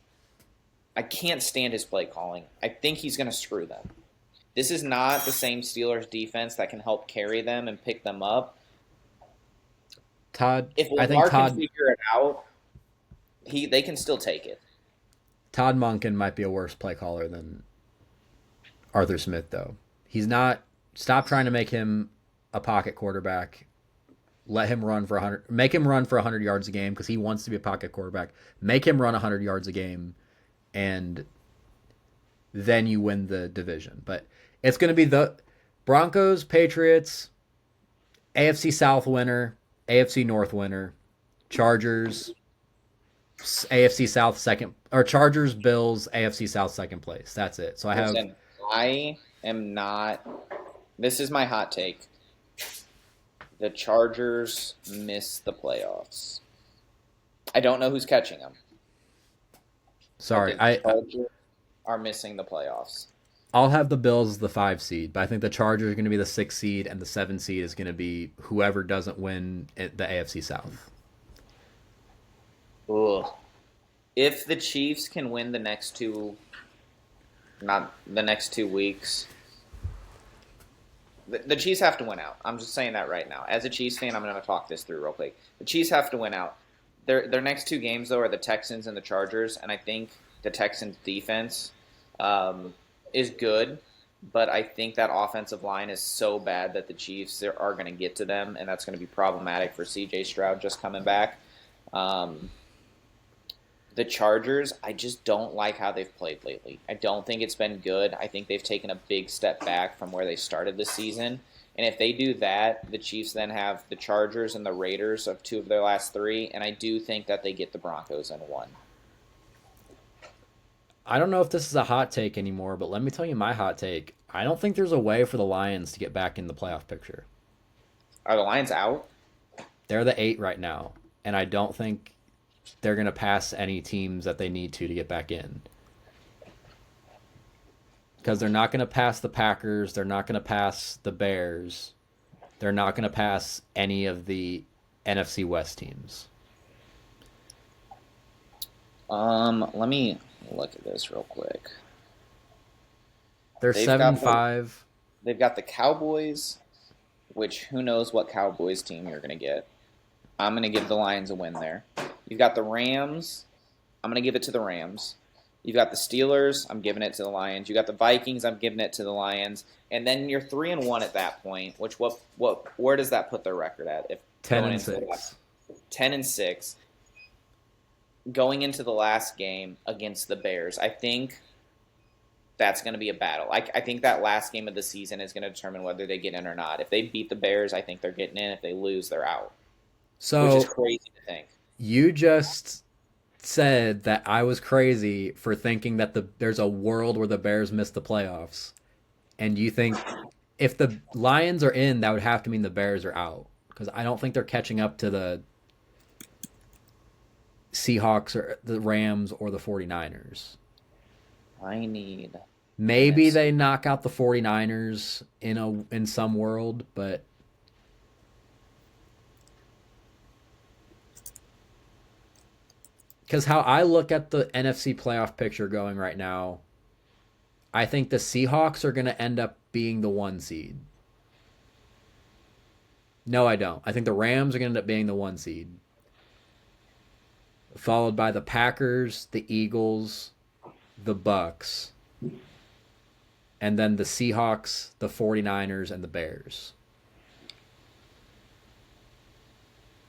I can't stand his play calling. I think he's going to screw them. This is not the same Steelers defense that can help carry them and pick them up. Todd, If I think Lamar can figure it out, they can still take it. Todd Monken might be a worse play caller than Arthur Smith, though. He's not. Stop trying to make him a pocket quarterback. Let him run for 100. Make him run for 100 yards a game because he wants to be a pocket quarterback. Make him run 100 yards a game, and then you win the division. But it's going to be the Broncos, Patriots, AFC South winner, AFC North winner, Chargers, AFC South second, or Chargers, Bills, AFC South second place. That's it. So I have Listen, I am not. This is my hot take. The Chargers miss the playoffs. I don't know who's catching them. sorry, The Chargers are missing the playoffs. I'll have the Bills as the 5 seed, but I think the Chargers are going to be the 6 seed, and the 7 seed is going to be whoever doesn't win the AFC South. Ugh. If the Chiefs can win the next two, not the next 2 weeks, the Chiefs have to win out. I'm just saying that right now. As a Chiefs fan, I'm going to talk this through real quick. The Chiefs have to win out. Their next 2 games, though, are the Texans and the Chargers, and I think the Texans' defense is good, but I think that offensive line is so bad that the Chiefs are going to get to them, and that's going to be problematic for C.J. Stroud just coming back. The Chargers, I just don't like how they've played lately. I don't think it's been good. I think they've taken a big step back from where they started the season. And if they do that, the Chiefs then have the Chargers and the Raiders of 2 of their last 3, and I do think that they get the Broncos in 1. I don't know if this is a hot take anymore, but let me tell you my hot take. I don't think there's a way for the Lions to get back in the playoff picture. Are the Lions out? They're the 8 right now, and I don't think they're going to pass any teams that they need to get back in. Because they're not going to pass the Packers, they're not going to pass the Bears, they're not going to pass any of the NFC West teams. Let me look at this real quick. They're They've 7 got the 5. they've got the Cowboys, which who knows what Cowboys team you're going to get. I'm going to give the Lions a win there. You've got the Rams. I'm going to give it to the Rams. You've got the Steelers. I'm giving it to the Lions. You got the Vikings. I'm giving it to the Lions. And then you're 3-1 at that point. Which where does that put their record at? If 10 going and into the 6. 10-6. going into the last game against the Bears, I think that's going to be a battle. I think that last game of the season is going to determine whether they get in or not. If they beat the Bears, I think they're getting in. If they lose, they're out, which is So crazy to think. you just said that I was crazy for thinking that there's a world where the Bears miss the playoffs, and you think if the Lions are in, that would have to mean the Bears are out because I don't think they're catching up to the Seahawks or the Rams or the 49ers. I need Maybe NFC. they knock out the 49ers in some world, but because how I look at the NFC playoff picture going right now, I think the Seahawks are going to end up being the 1 seed. No, I don't. I think the Rams are going to end up being the 1 seed, followed by the Packers, the Eagles, the Bucks, and then the Seahawks, the 49ers, and the Bears.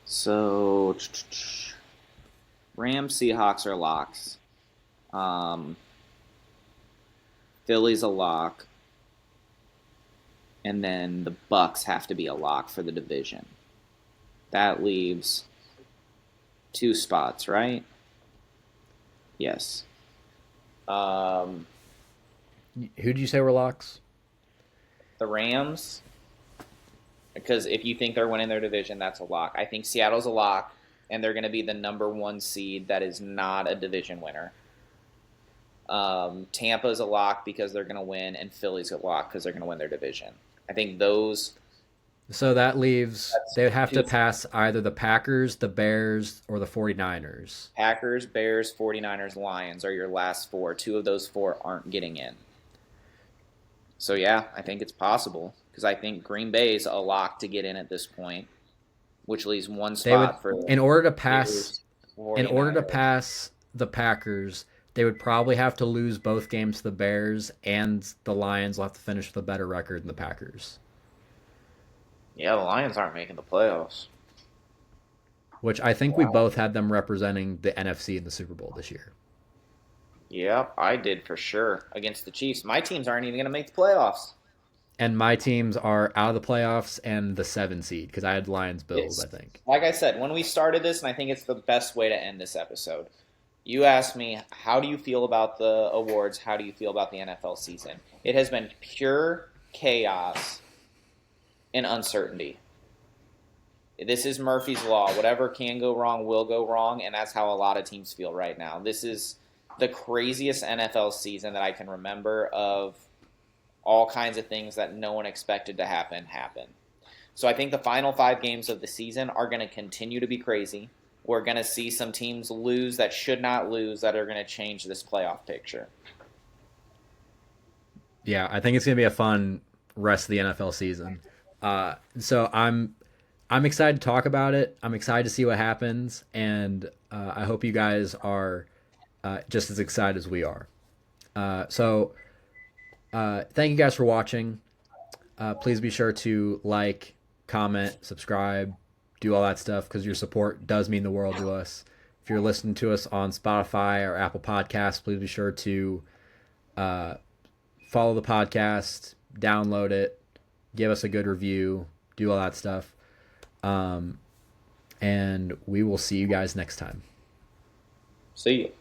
So, Rams, Seahawks are locks. Um, Philly's a lock, and then the Bucks have to be a lock for the division. That leaves two spots, right? Yes. Um, Who did you say were locks? the Rams, because if you think they're winning their division, that's a lock. I think Seattle's a lock, and they're going to be the number 1 seed that is not a division winner. Tampa's a lock because they're going to win, and Philly's a lock because they're going to win their division. I think those So that leaves that's they would have to two pass either the Packers, the Bears, or the 49ers. Packers, Bears, 49ers, Lions are your last four. Two of those four aren't getting in. So yeah, I think it's possible because I think Green Bay's a lock to get in at this point, which leaves one They would spot for the in order to pass Bears, in order to 49ers. pass the Packers, they would probably have to lose both games to the Bears, and the Lions will have to finish with a better record than the Packers, Yeah, the Lions aren't making the playoffs. which I think we Wow. both had them representing the NFC in the Super Bowl this year. Yep, I did for sure against the Chiefs. My teams aren't even going to make the playoffs. And my teams are out of the playoffs and the 7 seed because I had Lions Bills, I It's think. like I said when we started this, and I think it's the best way to end this episode. You asked me, how do you feel about the awards? How do you feel about the NFL season? It has been pure chaos and uncertainty. This is Murphy's Law. Whatever can go wrong will go wrong, and that's how a lot of teams feel right now. This is the craziest NFL season that I can remember of all kinds of things that no one expected to happen. So I think the final 5 games of the season are going to continue to be crazy. We're going to see some teams lose that should not lose that are going to change this playoff picture. Yeah, I think it's gonna be a fun rest of the NFL season. So I'm excited to talk about it. I'm excited to see what happens, and I hope you guys are just as excited as we are. So thank you guys for watching. Please be sure to like, comment, subscribe, do all that stuff because your support does mean the world to us. If you're listening to us on Spotify or Apple Podcasts, please be sure to uh, follow the podcast, download it, give us a good review, do all that stuff. Um, and we will see you guys next time. See you.